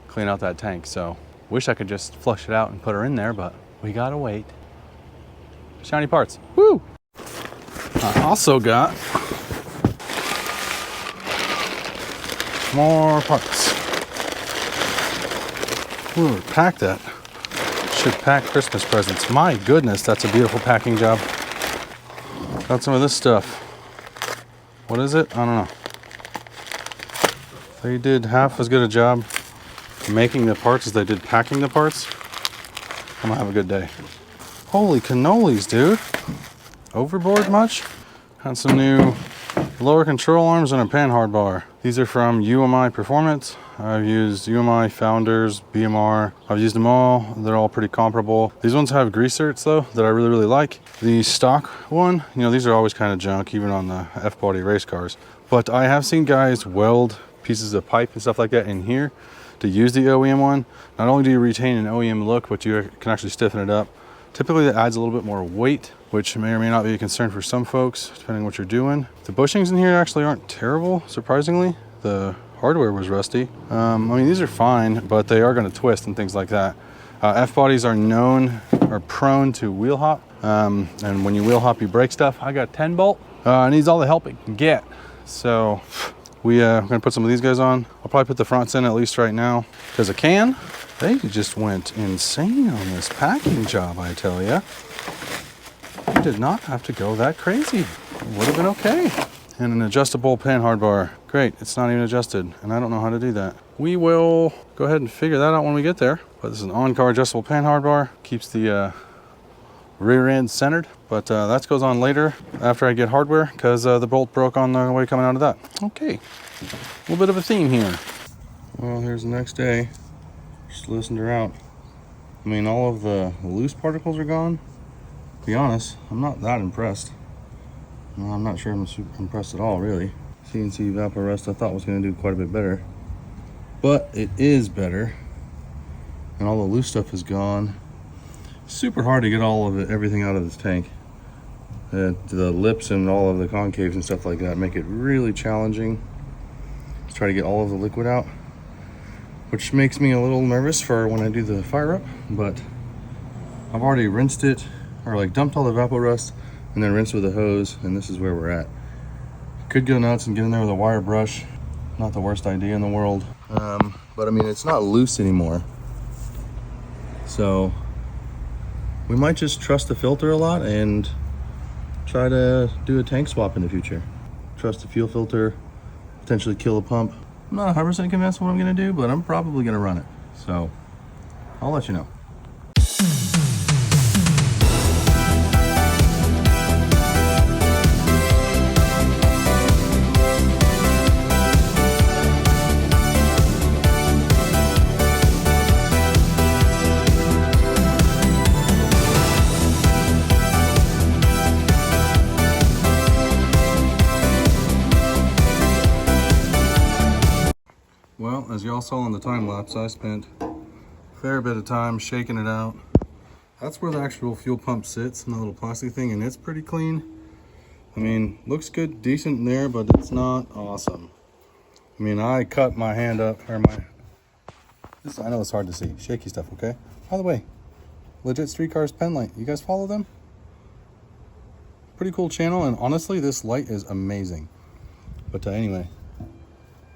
clean out that tank. So wish I could just flush it out and put her in there, but we gotta wait. Shiny parts, woo! I also got more parts. Ooh, pack that. Should pack Christmas presents. My goodness, that's a beautiful packing job. Got some of this stuff. What is it? I don't know. They did half as good a job making the parts as they did packing the parts. I'm gonna have a good day. Holy cannolis, dude. Overboard much? Got some new lower control arms and a panhard bar. These are from UMI Performance. I've used UMI, Founders, BMR. I've used them all. They're all pretty comparable. These ones have grease zerks though that I really, really like. The stock one, you know, these are always kind of junk, even on the F-Body race cars. But I have seen guys weld pieces of pipe and stuff like that in here to use the OEM one. Not only do you retain an OEM look, but you can actually stiffen it up. Typically that adds a little bit more weight, which may or may not be a concern for some folks, depending on what you're doing. The bushings in here actually aren't terrible, surprisingly. The hardware was rusty. I mean, these are fine, but they are going to twist and things like that. F-bodies are prone to wheel hop. And when you wheel hop, you break stuff. I got 10 bolt. It needs all the help it can get. So we're going to put some of these guys on. I'll probably put the fronts in at least right now because I can. They just went insane on this packing job, I tell ya. You did not have to go that crazy. It would have been okay. And an adjustable pan hard bar. Great, it's not even adjusted, and I don't know how to do that. We will go ahead and figure that out when we get there. But this is an on-car adjustable pan hard bar. Keeps the rear end centered, but that goes on later after I get hardware because the bolt broke on the way coming out of that. Okay, a little bit of a theme here. Well, here's the next day. Just loosened her out. I mean, all of the loose particles are gone. To be honest, I'm not that impressed. No, I'm not sure I'm super impressed at all, really. CNC Vapor Rust I thought was going to do quite a bit better, but it is better, and all the loose stuff is gone. Super hard to get all of it, everything out of this tank. The lips and all of the concaves and stuff like that make it really challenging to try to get all of the liquid out, which makes me a little nervous for when I do the fire up. But I've already rinsed it, or like dumped all the Vapor Rust and then rinsed with a hose, and this is where we're at. Could go nuts and get in there with a wire brush. Not the worst idea in the world. But I mean, it's not loose anymore. So we might just trust the filter a lot and try to do a tank swap in the future. Trust the fuel filter, potentially kill a pump. I'm not 100% convinced what I'm gonna do, but I'm probably gonna run it. So I'll let you know. Well, as y'all saw in the time lapse, I spent a fair bit of time shaking it out. That's where the actual fuel pump sits in the little plastic thing, and it's pretty clean. I mean, looks good, decent in there, but it's not awesome. I mean, I cut my hand up, or I know it's hard to see, shaky stuff, okay? By the way, Legit Streetcars pen light, you guys follow them? Pretty cool channel, and honestly, this light is amazing. But anyway.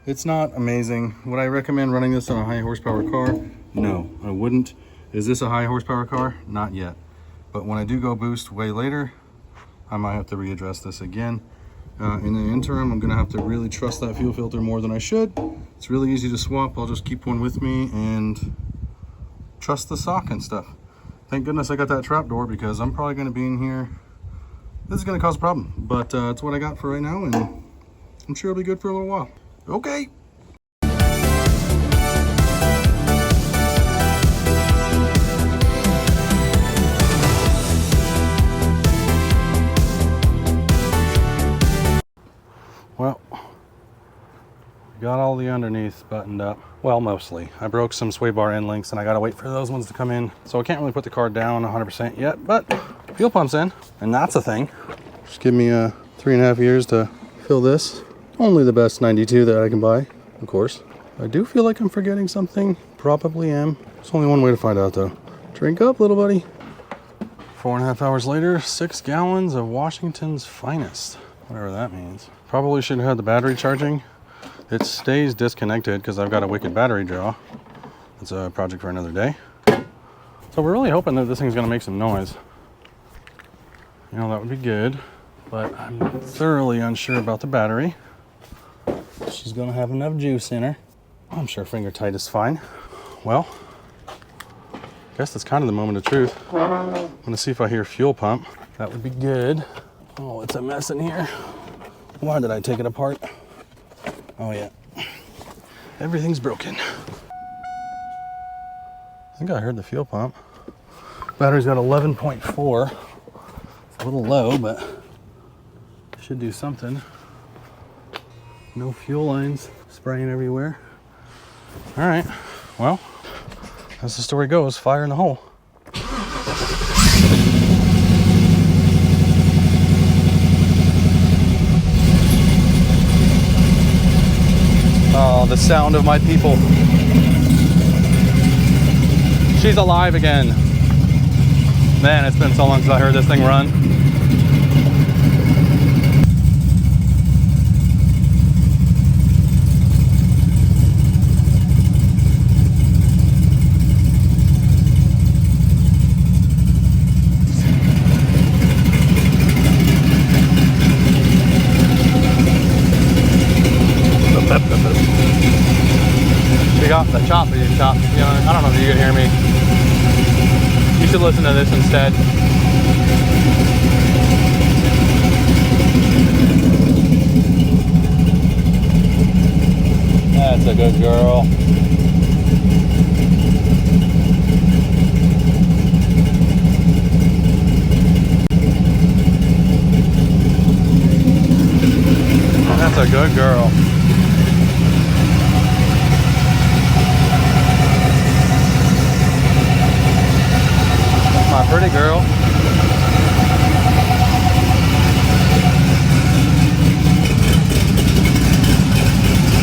It's not amazing. Would I recommend running this on a high horsepower car? No, I wouldn't. Is this a high horsepower car? Not yet. But when I do go boost way later, I might have to readdress this again. In the interim, I'm gonna have to really trust that fuel filter more than I should. It's really easy to swap. I'll just keep one with me and trust the sock and stuff. Thank goodness I got that trap door because I'm probably gonna be in here. This is gonna cause a problem, but it's what I got for right now, and I'm sure it'll be good for a little while. Okay. Well, got all the underneath buttoned up. Well, mostly. I broke some sway bar end links and I gotta wait for those ones to come in. So I can't really put the car down 100% yet, but fuel pump's in, and that's a thing. Just give me 3.5 years to fill this. Only the best 92 that I can buy. Of course. I do feel like I'm forgetting something. Probably am. There's only one way to find out though. Drink up, little buddy. 4.5 hours later, 6 gallons of Washington's finest. Whatever that means. Probably should have had the battery charging. It stays disconnected because I've got a wicked battery draw. It's a project for another day. So we're really hoping that this thing's gonna make some noise. You know, that would be good. But I'm thoroughly unsure about the battery. She's gonna have enough juice in her. I'm sure finger tight is fine. Well, I guess that's kind of the moment of truth. I'm gonna see if I hear fuel pump. That would be good. Oh, it's a mess in here. Why did I take it apart? Oh yeah, everything's broken. I think I heard the fuel pump. Battery's got 11.4. It's a little low, but should do something. No fuel lines. spraying everywhere. All right, well, as the story goes, fire in the hole. Oh, the sound of my people. She's alive again. Man, it's been so long since I heard this thing run. You got the chop, you chop. You know, I don't know if you can hear me. You should listen to this instead. That's a good girl. That's a good girl. My pretty girl.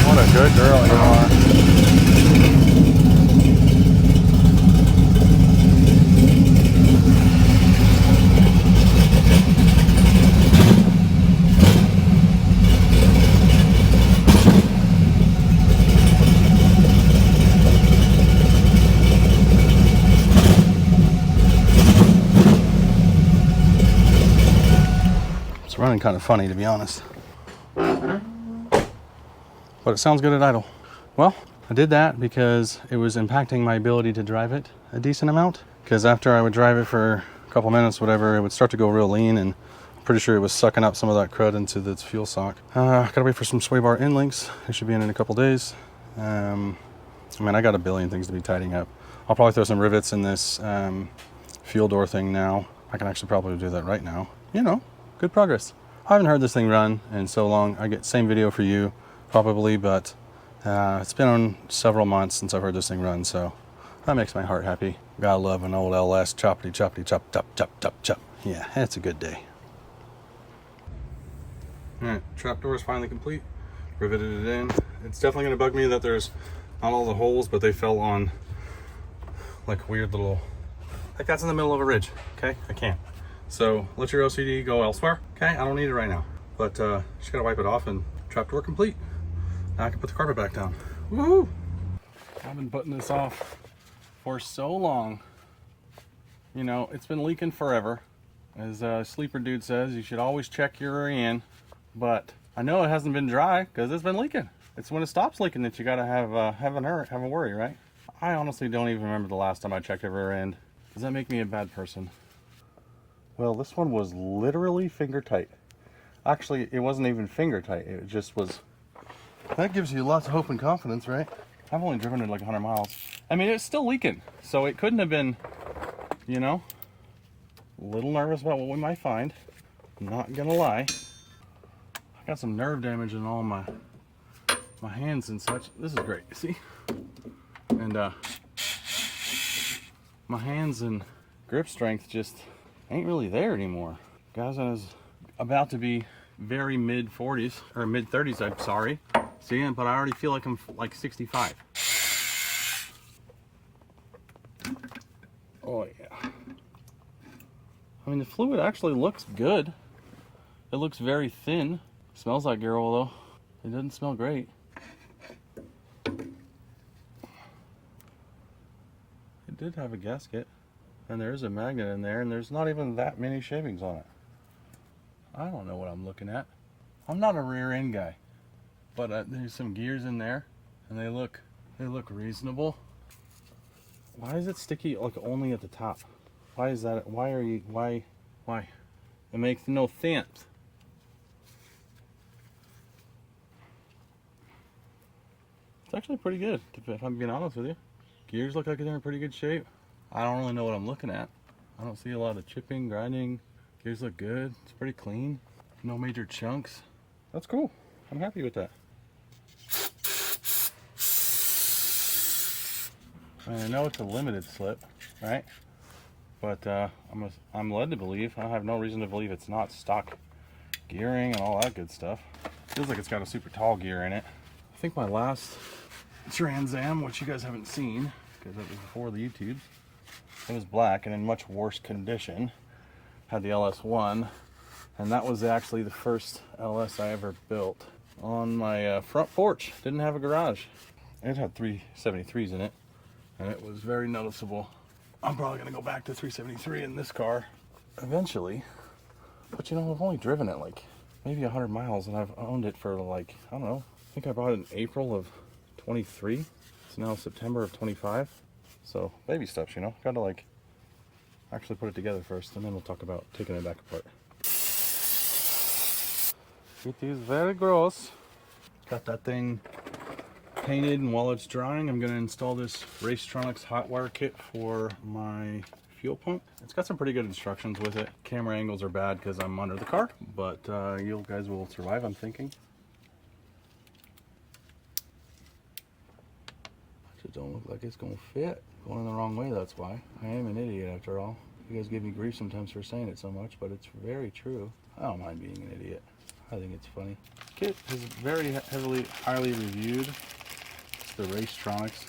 What a good girl you are. It's running kind of funny, to be honest. But it sounds good at idle. Well, I did that because it was impacting my ability to drive it a decent amount. Because after I would drive it for a couple minutes, whatever, it would start to go real lean, and I'm pretty sure it was sucking up some of that crud into the fuel sock. Gotta wait for some sway bar end links. It should be in a couple days. I mean, I got a billion things to be tidying up. I'll probably throw some rivets in this fuel door thing now. I can actually probably do that right now. You know, good progress. I haven't heard this thing run in so long. I get same video for you, probably, but it's been on several months since I've heard this thing run, so that makes my heart happy. Gotta love an old LS choppity choppity chop chop chop chop chop. Yeah, it's a good day. All right, trap door is finally complete. Riveted it in. It's definitely gonna bug me that there's not all the holes, but they fell on like weird little, like that's in the middle of a ridge. Okay, I can't. So let your OCD go elsewhere. Okay, I don't need it right now. But just gotta wipe it off and trap door complete. Now I can put the carpet back down. Woohoo! I've been putting this off for so long. You know, it's been leaking forever. As Sleeper Dude says, you should always check your rear end. But I know it hasn't been dry because it's been leaking. It's when it stops leaking that you gotta have a worry, right? I honestly don't even remember the last time I checked a rear end. Does that make me a bad person? Well, this one was literally finger tight. Actually, it wasn't even finger tight. It just was. That gives you lots of hope and confidence, right? I've only driven it like 100 miles. I mean, it's still leaking, so it couldn't have been, you know, a little nervous about what we might find. I'm not gonna lie. I got some nerve damage in all my hands and such. This is great, see? And my hands and grip strength just ain't really there anymore. Guys, I was about to be very mid 40s, or mid 30s, I'm sorry. See, but I already feel like I'm like 65. Oh yeah. I mean, the fluid actually looks good. It looks very thin. Smells like Girl though. It doesn't smell great. It did have a gasket, and there is a magnet in there, and there's not even that many shavings on it. I don't know what I'm looking at. I'm not a rear end guy, but there's some gears in there, and they look reasonable. Why is it sticky like only at the top? Why is that? Why? It makes no sense. It's actually pretty good, if I'm being honest with you. Gears look like they're in pretty good shape. I don't really know what I'm looking at. I don't see a lot of chipping, grinding. Gears look good. It's pretty clean. No major chunks. That's cool. I'm happy with that. I mean, I know it's a limited slip, right? But I'm led to believe, I have no reason to believe it's not stock gearing and all that good stuff. Feels like it's got a super tall gear in it. I think my last Trans Am, which you guys haven't seen, because it was before the YouTube, it was black and in much worse condition. Had the LS1, and that was actually the first LS I ever built on my front porch. Didn't have a garage. It had 373s in it, and it was very noticeable. I'm probably gonna go back to 373 in this car eventually, but you know, I've only driven it like maybe 100 miles, and I've owned it for like, I don't know, I think I bought it in April of 23. It's now September of 25. So baby steps, you know, gotta like actually put it together first, and then we'll talk about taking it back apart. It is very gross. Got that thing painted, and while it's drying, I'm gonna install this Racetronics hot wire kit for my fuel pump. It's got some pretty good instructions with it. Camera angles are bad because I'm under the car, but you guys will survive, I'm thinking. It don't look like it's gonna fit. Going the wrong way, that's why. I am an idiot after all. You guys give me grief sometimes for saying it so much, but it's very true. I don't mind being an idiot. I think it's funny. Kit is very highly reviewed. It's the Racetronics.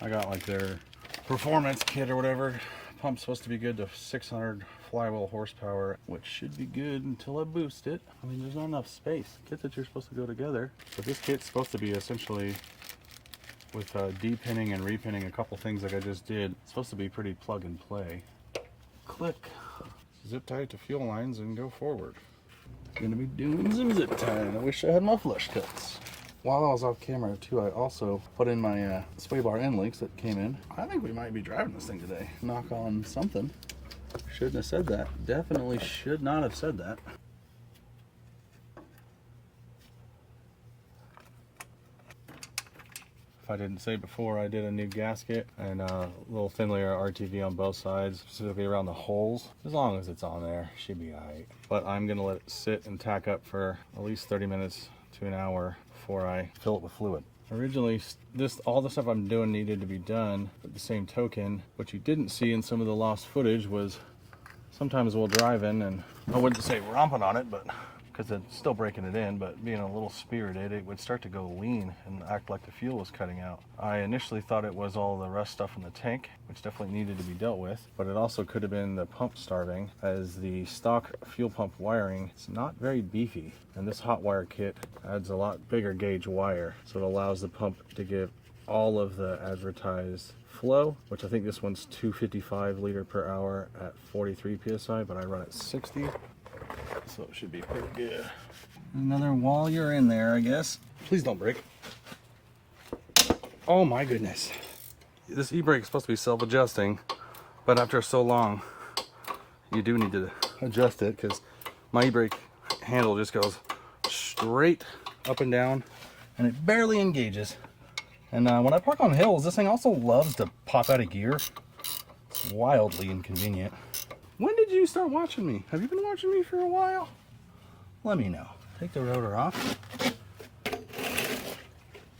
I got like their performance kit or whatever. Pump's supposed to be good to 600 flywheel horsepower, which should be good until I boost it. I mean, there's not enough space. Kit that you're supposed to go together. But this kit's supposed to be essentially, with de-pinning and re-pinning a couple things like I just did, it's supposed to be pretty plug and play. Click. Zip tie it to fuel lines and go forward. Gonna be doing some zip tying. I wish I had my flush cuts. While I was off camera too, I also put in my sway bar end links that came in. I think we might be driving this thing today. Knock on something. Shouldn't have said that. Definitely should not have said that. If I didn't say before, I did a new gasket and a little thin layer of RTV on both sides, specifically around the holes. As long as it's on there, should be alright. But I'm gonna let it sit and tack up for at least 30 minutes to an hour before I fill it with fluid. Originally, all the stuff I'm doing needed to be done. At the same token, what you didn't see in some of the lost footage was sometimes we'll drive in, and I wouldn't say romping on it, but because it's still breaking it in, but being a little spirited, it would start to go lean and act like the fuel was cutting out. I initially thought it was all the rust stuff in the tank, which definitely needed to be dealt with, but it also could have been the pump starving, as the stock fuel pump wiring is not very beefy, and this hot wire kit adds a lot bigger gauge wire, so it allows the pump to give all of the advertised flow, which I think this one's 255 liter per hour at 43 psi, but I run at 60. So it should be pretty good. Another while you're in there, I guess. Please don't break. Oh my goodness. This e-brake is supposed to be self-adjusting, but after so long, you do need to adjust it because my e-brake handle just goes straight up and down and it barely engages. And when I park on hills, this thing also loves to pop out of gear. It's wildly inconvenient. When did you start watching me? Have you been watching me for a while? Let me know. Take the rotor off.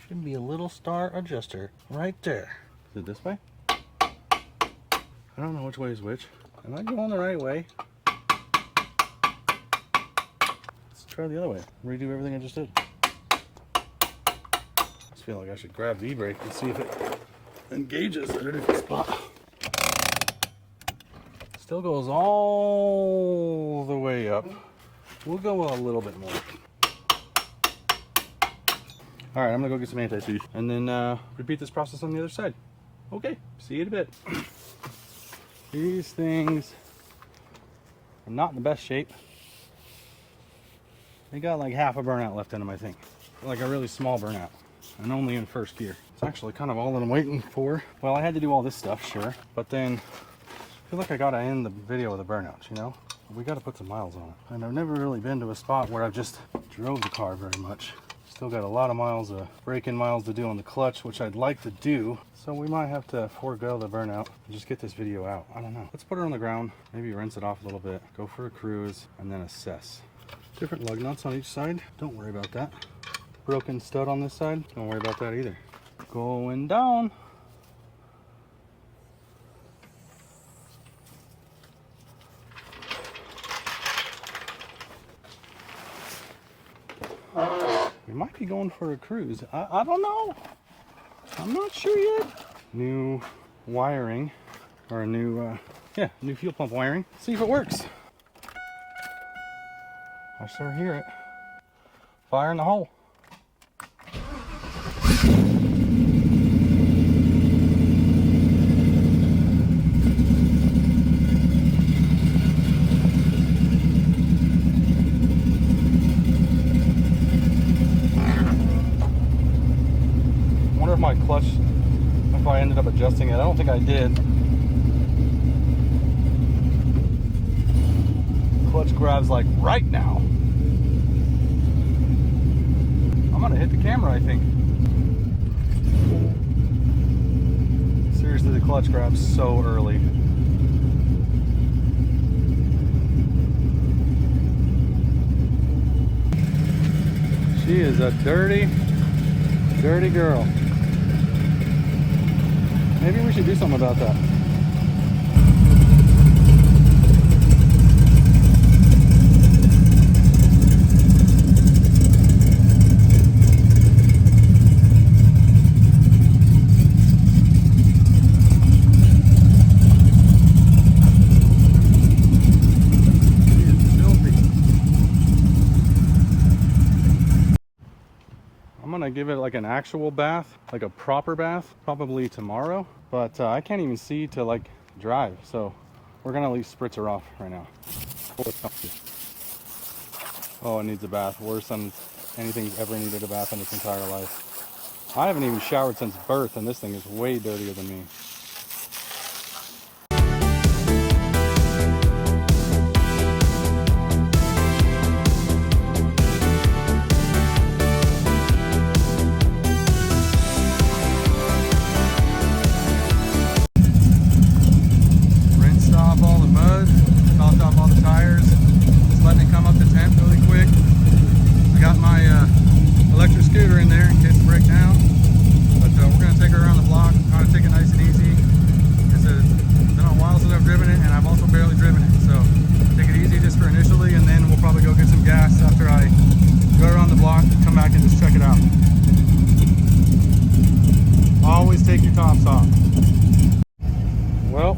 Should be a little star adjuster right there. Is it this way? I don't know which way is which. Am I going the right way? Let's try the other way. Redo everything I just did. I just feel like I should grab the e-brake and see if it engages at a different spot. Still goes all the way up. We'll go a little bit more. All right, I'm gonna go get some anti-seize and then repeat this process on the other side. Okay, see you in a bit. These things are not in the best shape. They got like half a burnout left in them, I think. Like a really small burnout, and only in first gear. It's actually kind of all that I'm waiting for. Well, I had to do all this stuff, sure, but then I feel like I gotta end the video with a burnout, you know? We gotta put some miles on it. And I've never really been to a spot where I've just drove the car very much. Still got a lot of miles of break-in miles to do on the clutch, which I'd like to do. So we might have to forego the burnout and just get this video out. I don't know. Let's put it on the ground, maybe rinse it off a little bit, go for a cruise, and then assess. Different lug nuts on each side. Don't worry about that. Broken stud on this side. Don't worry about that either. Going down. We might be going for a cruise. I don't know. I'm not sure yet. New wiring, or a new, new fuel pump wiring. See if it works. I sure hear it. Fire in the hole. Wonder if my clutch, if I ended up adjusting it. I don't think I did. Clutch grabs like right now. I'm gonna hit the camera, I think. Seriously, the clutch grabs so early. She is a dirty, dirty girl. Maybe we should do something about that. I'm gonna give it like an actual bath, like a proper bath, probably tomorrow. But I can't even see to like drive, so we're gonna leave spritzer off right now. Oh, it needs a bath. Worse than anything's ever needed a bath in its entire life. I haven't even showered since birth, and this thing is way dirtier than me. Take your tops off. Well,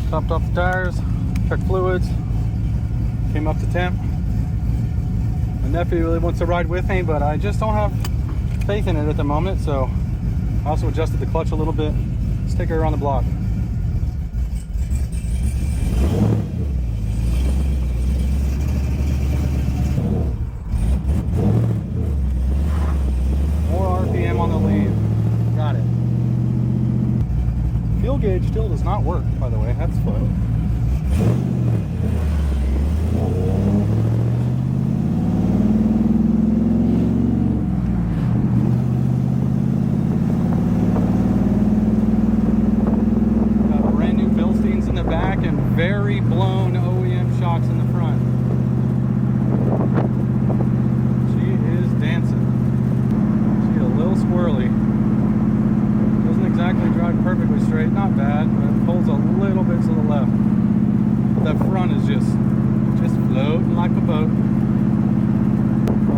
topped off the tires, checked fluids, came up to temp. My nephew really wants to ride with me, but I just don't have faith in it at the moment, so I also adjusted the clutch a little bit. Let's take her around the block. On the lead. Got it. Fuel gauge still does not work, by the way. That's fun. Got brand new Bilsteins in the back and very blown OEM shocks in the front. She is dancing. Squirrely. Doesn't exactly drive perfectly straight, not bad, but it pulls a little bit to the left. That front is just floating like a boat.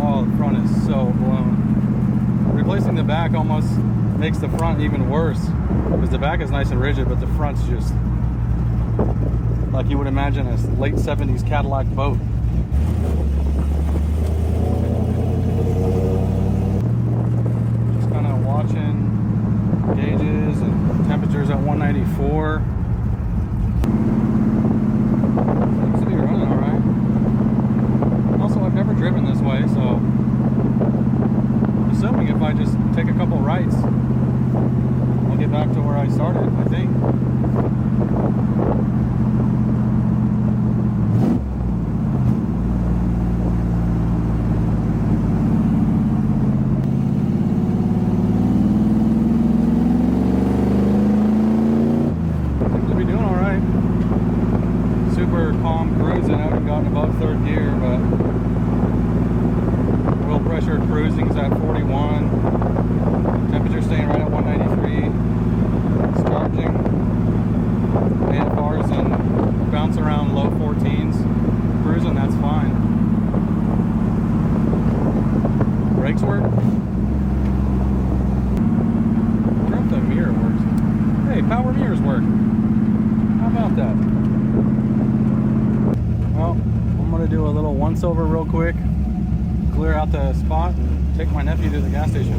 Oh, the front is so blown. Replacing the back almost makes the front even worse, because the back is nice and rigid, but the front's just like you would imagine a late 70s Cadillac boat. Watching gauges and temperatures at 194. Seems to be running all right. Also, I've never driven this way, so I'm assuming if I just take a couple rights, I'll get back to where I started, I think. Calm cruising. I haven't gotten above third gear, but wheel pressure cruising is at 41. Temperature staying right at 193. It's charging. once over real quick, clear out the spot, and take my nephew to the gas station.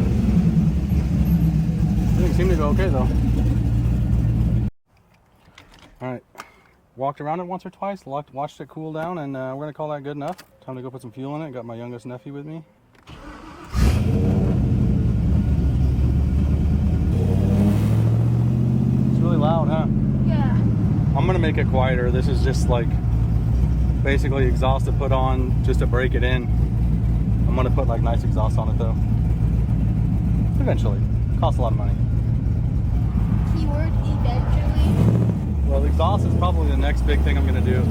Everything seemed to go okay though. All right, walked around it once or twice, watched it cool down, and we're gonna call that good enough. Time to go put some fuel in it. Got my youngest nephew with me. It's really loud, huh? Yeah. I'm gonna make it quieter. This is just like basically exhaust to put on just to break it in. I'm gonna put like nice exhaust on it though. Eventually. Costs a lot of money. Keyword eventually. Well, the exhaust is probably the next big thing I'm gonna do.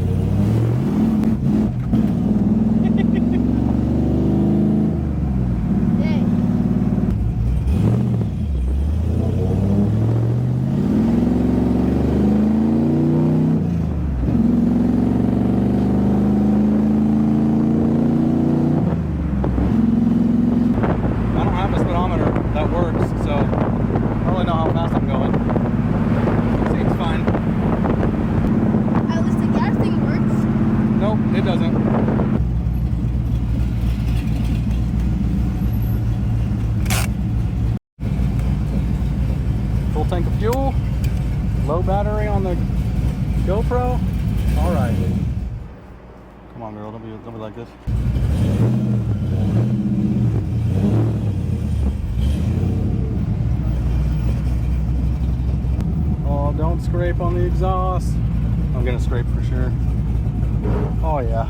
Dang. I don't have a speedometer that works, so I don't really know how fast I'm going. Seems fine. At least the gas thing works. Nope, it doesn't. Full tank of fuel. Low battery on the GoPro. All right. Come on, girl. Don't be like this. Oh, don't scrape on the exhaust. I'm gonna scrape for sure. Oh yeah.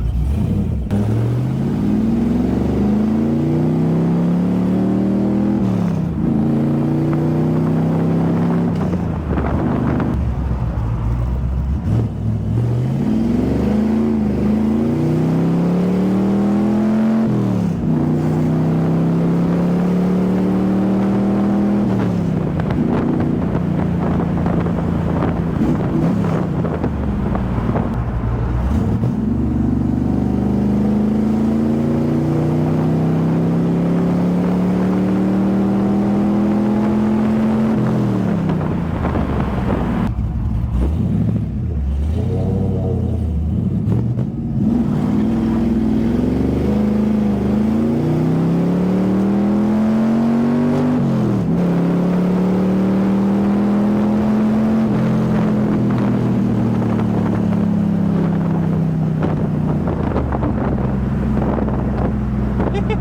Thank you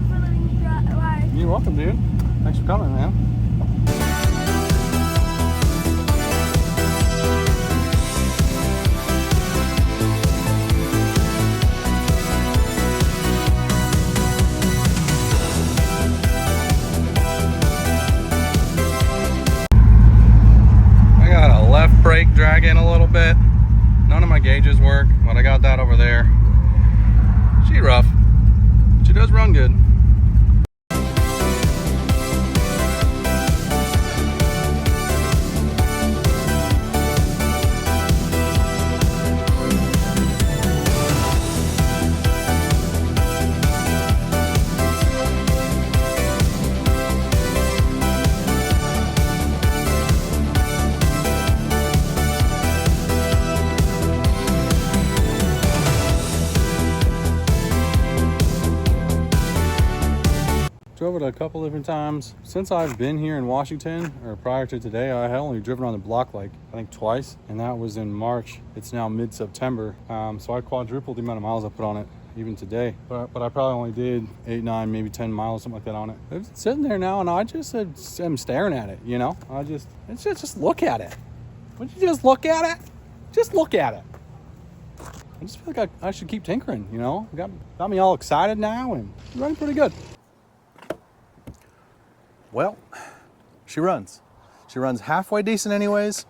for letting me drive. You're welcome, dude. Thanks for coming, man. I got a left brake dragging a little bit. None of my gauges work, but I got that over there. She rough. She does run good. Drove it a couple different times. Since I've been here in Washington, or prior to today, I had only driven on the block like, I think twice, and that was in March. It's now mid-September, so I quadrupled the amount of miles I put on it even today. But I probably only did 8, 9, maybe 10 miles, something like that on it. It's sitting there now, and I just am staring at it, you know? It's just look at it. Would you just look at it? Just look at it. I just feel like I should keep tinkering, you know? Got me all excited now, and it's running pretty good. Well, she runs. She runs halfway decent anyways.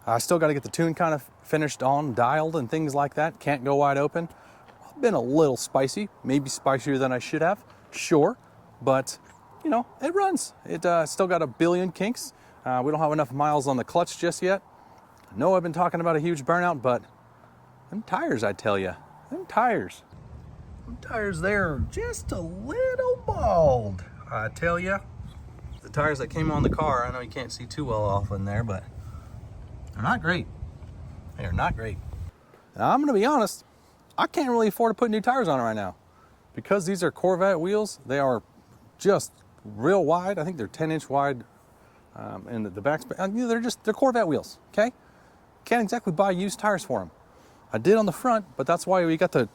I still got to get the tune kind of finished on, dialed and things like that. Can't go wide open. Been a little spicy, maybe spicier than I should have, sure. But, you know, it runs. It still got a billion kinks. We don't have enough miles on the clutch just yet. I know I've been talking about a huge burnout, but them tires, I tell you, them tires. Them tires there are just a little bald, I tell you. the tires that came on the car, I know you can't see too well off in there, but they're not great. They are not great. Now, I'm gonna be honest, I can't really afford to put new tires on it right now. Because these are Corvette wheels, they are just real wide. I think they're 10-inch wide, and the back's, they're Corvette wheels, okay? Can't exactly buy used tires for them. I did on the front, but that's why we got the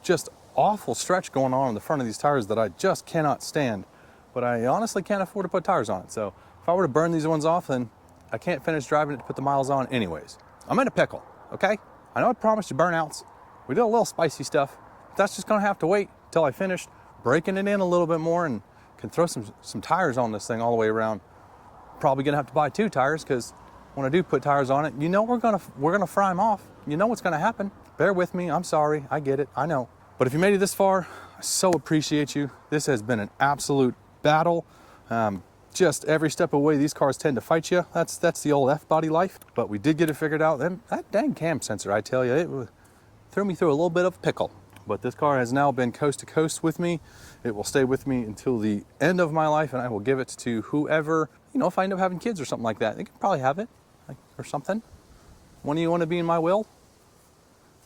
just awful stretch going on the front of these tires that I just cannot stand. But I honestly can't afford to put tires on it. So if I were to burn these ones off, then I can't finish driving it to put the miles on anyways. I'm in a pickle, okay? I know I promised you burnouts. We did a little spicy stuff. But that's just gonna have to wait till I finish breaking it in a little bit more and can throw some tires on this thing all the way around. Probably gonna have to buy 2 tires because when I do put tires on it, you know we're gonna fry them off. You know what's gonna happen. Bear with me, I'm sorry, I get it, I know. But if you made it this far, I so appreciate you. This has been an absolute battle. Just every step of the way, these cars tend to fight you. That's the old F-body life. But we did get it figured out. That dang cam sensor, I tell you, it threw me through a little bit of a pickle. But this car has now been coast to coast with me. It will stay with me until the end of my life, and I will give it to whoever, you know, if I end up having kids or something like that, they could probably have it, or something. When do you want to be in my will?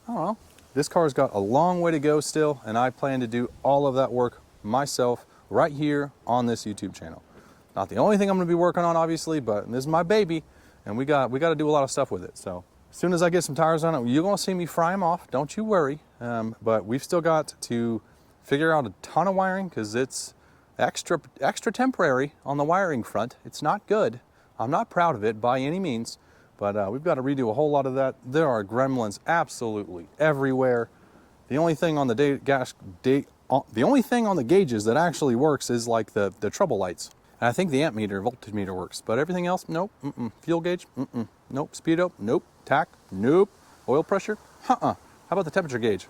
I don't know. This car's got a long way to go still, and I plan to do all of that work myself right here on this YouTube channel. Not the only thing I'm going to be working on, obviously, but this is my baby, and we got to do a lot of stuff with it. So as soon as I get some tires on it, you're going to see me fry them off. Don't you worry. But we've still got to figure out a ton of wiring because it's extra temporary on the wiring front. It's not good. I'm not proud of it by any means, but we've got to redo a whole lot of that. There are gremlins absolutely everywhere. The only thing on the only thing on the gauges that actually works is like the trouble lights. And I think the amp meter, voltage meter works, but everything else, nope. Fuel gauge, nope. Speedo, nope. Tach, nope. Oil pressure, How about the temperature gauge?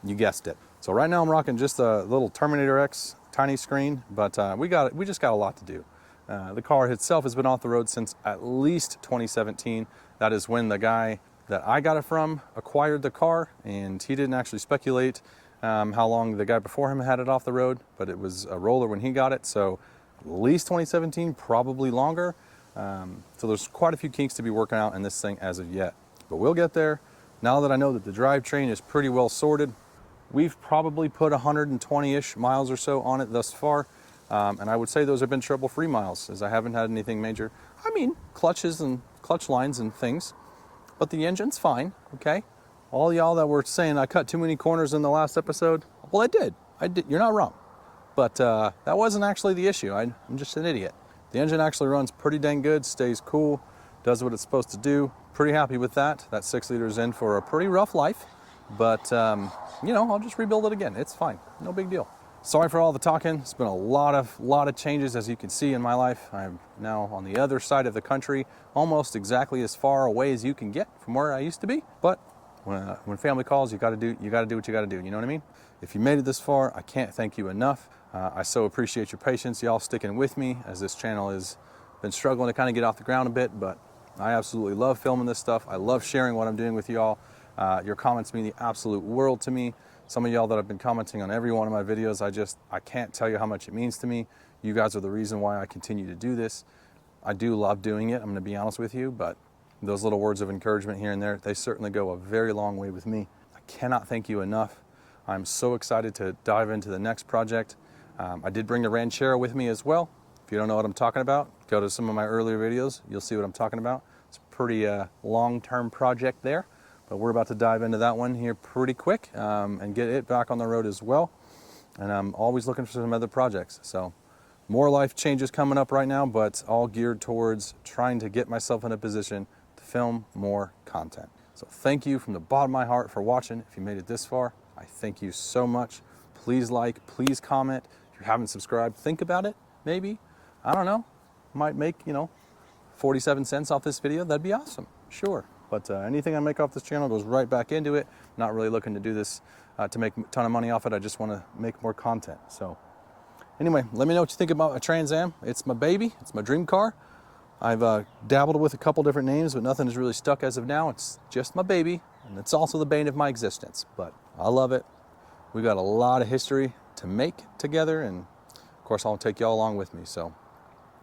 You guessed it. So right now I'm rocking just a little Terminator X tiny screen, but we just got a lot to do. The car itself has been off the road since at least 2017. That is when the guy that I got it from acquired the car, and he didn't actually speculate how long the guy before him had it off the road, but it was a roller when he got it, so at least 2017, probably longer. So there's quite a few kinks to be working out in this thing as of yet, but we'll get there. Now that I know that the drivetrain is pretty well sorted, we've probably put 120-ish miles or so on it thus far, and I would say those have been trouble-free miles, as I haven't had anything major. I mean, clutches and clutch lines and things, but the engine's fine, okay? All y'all that were saying I cut too many corners in the last episode, well, I did. You're not wrong. But that wasn't actually the issue. I'm just an idiot. The engine actually runs pretty dang good, stays cool, does what it's supposed to do. Pretty happy with that. That 6 liters in for a pretty rough life. But, you know, I'll just rebuild it again. It's fine. No big deal. Sorry for all the talking. It's been a lot of changes, as you can see in my life. I'm now on the other side of the country, almost exactly as far away as you can get from where I used to be. But when family calls, you got to do what you got to do. You know what I mean? If you made it this far, I can't thank you enough. I so appreciate your patience, y'all sticking with me, as this channel has been struggling to kind of get off the ground a bit, but I absolutely love filming this stuff. I love sharing what I'm doing with y'all. Your comments mean the absolute world to me. Some of y'all that have been commenting on every one of my videos, I can't tell you how much it means to me. You guys are the reason why I continue to do this. I do love doing it, I'm going to be honest with you, but those little words of encouragement here and there, they certainly go a very long way with me. I cannot thank you enough. I'm so excited to dive into the next project. I did bring the Ranchero with me as well. If you don't know what I'm talking about, go to some of my earlier videos. You'll see what I'm talking about. It's a pretty long-term project there, but we're about to dive into that one here pretty quick and get it back on the road as well. And I'm always looking for some other projects. So more life changes coming up right now, but all geared towards trying to get myself in a position to film more content. So thank you from the bottom of my heart for watching. If you made it this far, I thank you so much. Please like, please comment. If you haven't subscribed, think about it, maybe. I don't know. Might make, 47 cents off this video. That'd be awesome, sure. But anything I make off this channel goes right back into it. Not really looking to do this to make a ton of money off it. I just want to make more content. So anyway, let me know what you think about a Trans Am. It's my baby. It's my dream car. I've dabbled with a couple different names, but nothing has really stuck as of now. It's just my baby, and it's also the bane of my existence. But I love it. We've got a lot of history to make together, and of course, I'll take y'all along with me. So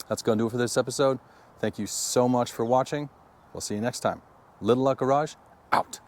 that's going to do it for this episode. Thank you so much for watching. We'll see you next time. Little Luck Garage, out.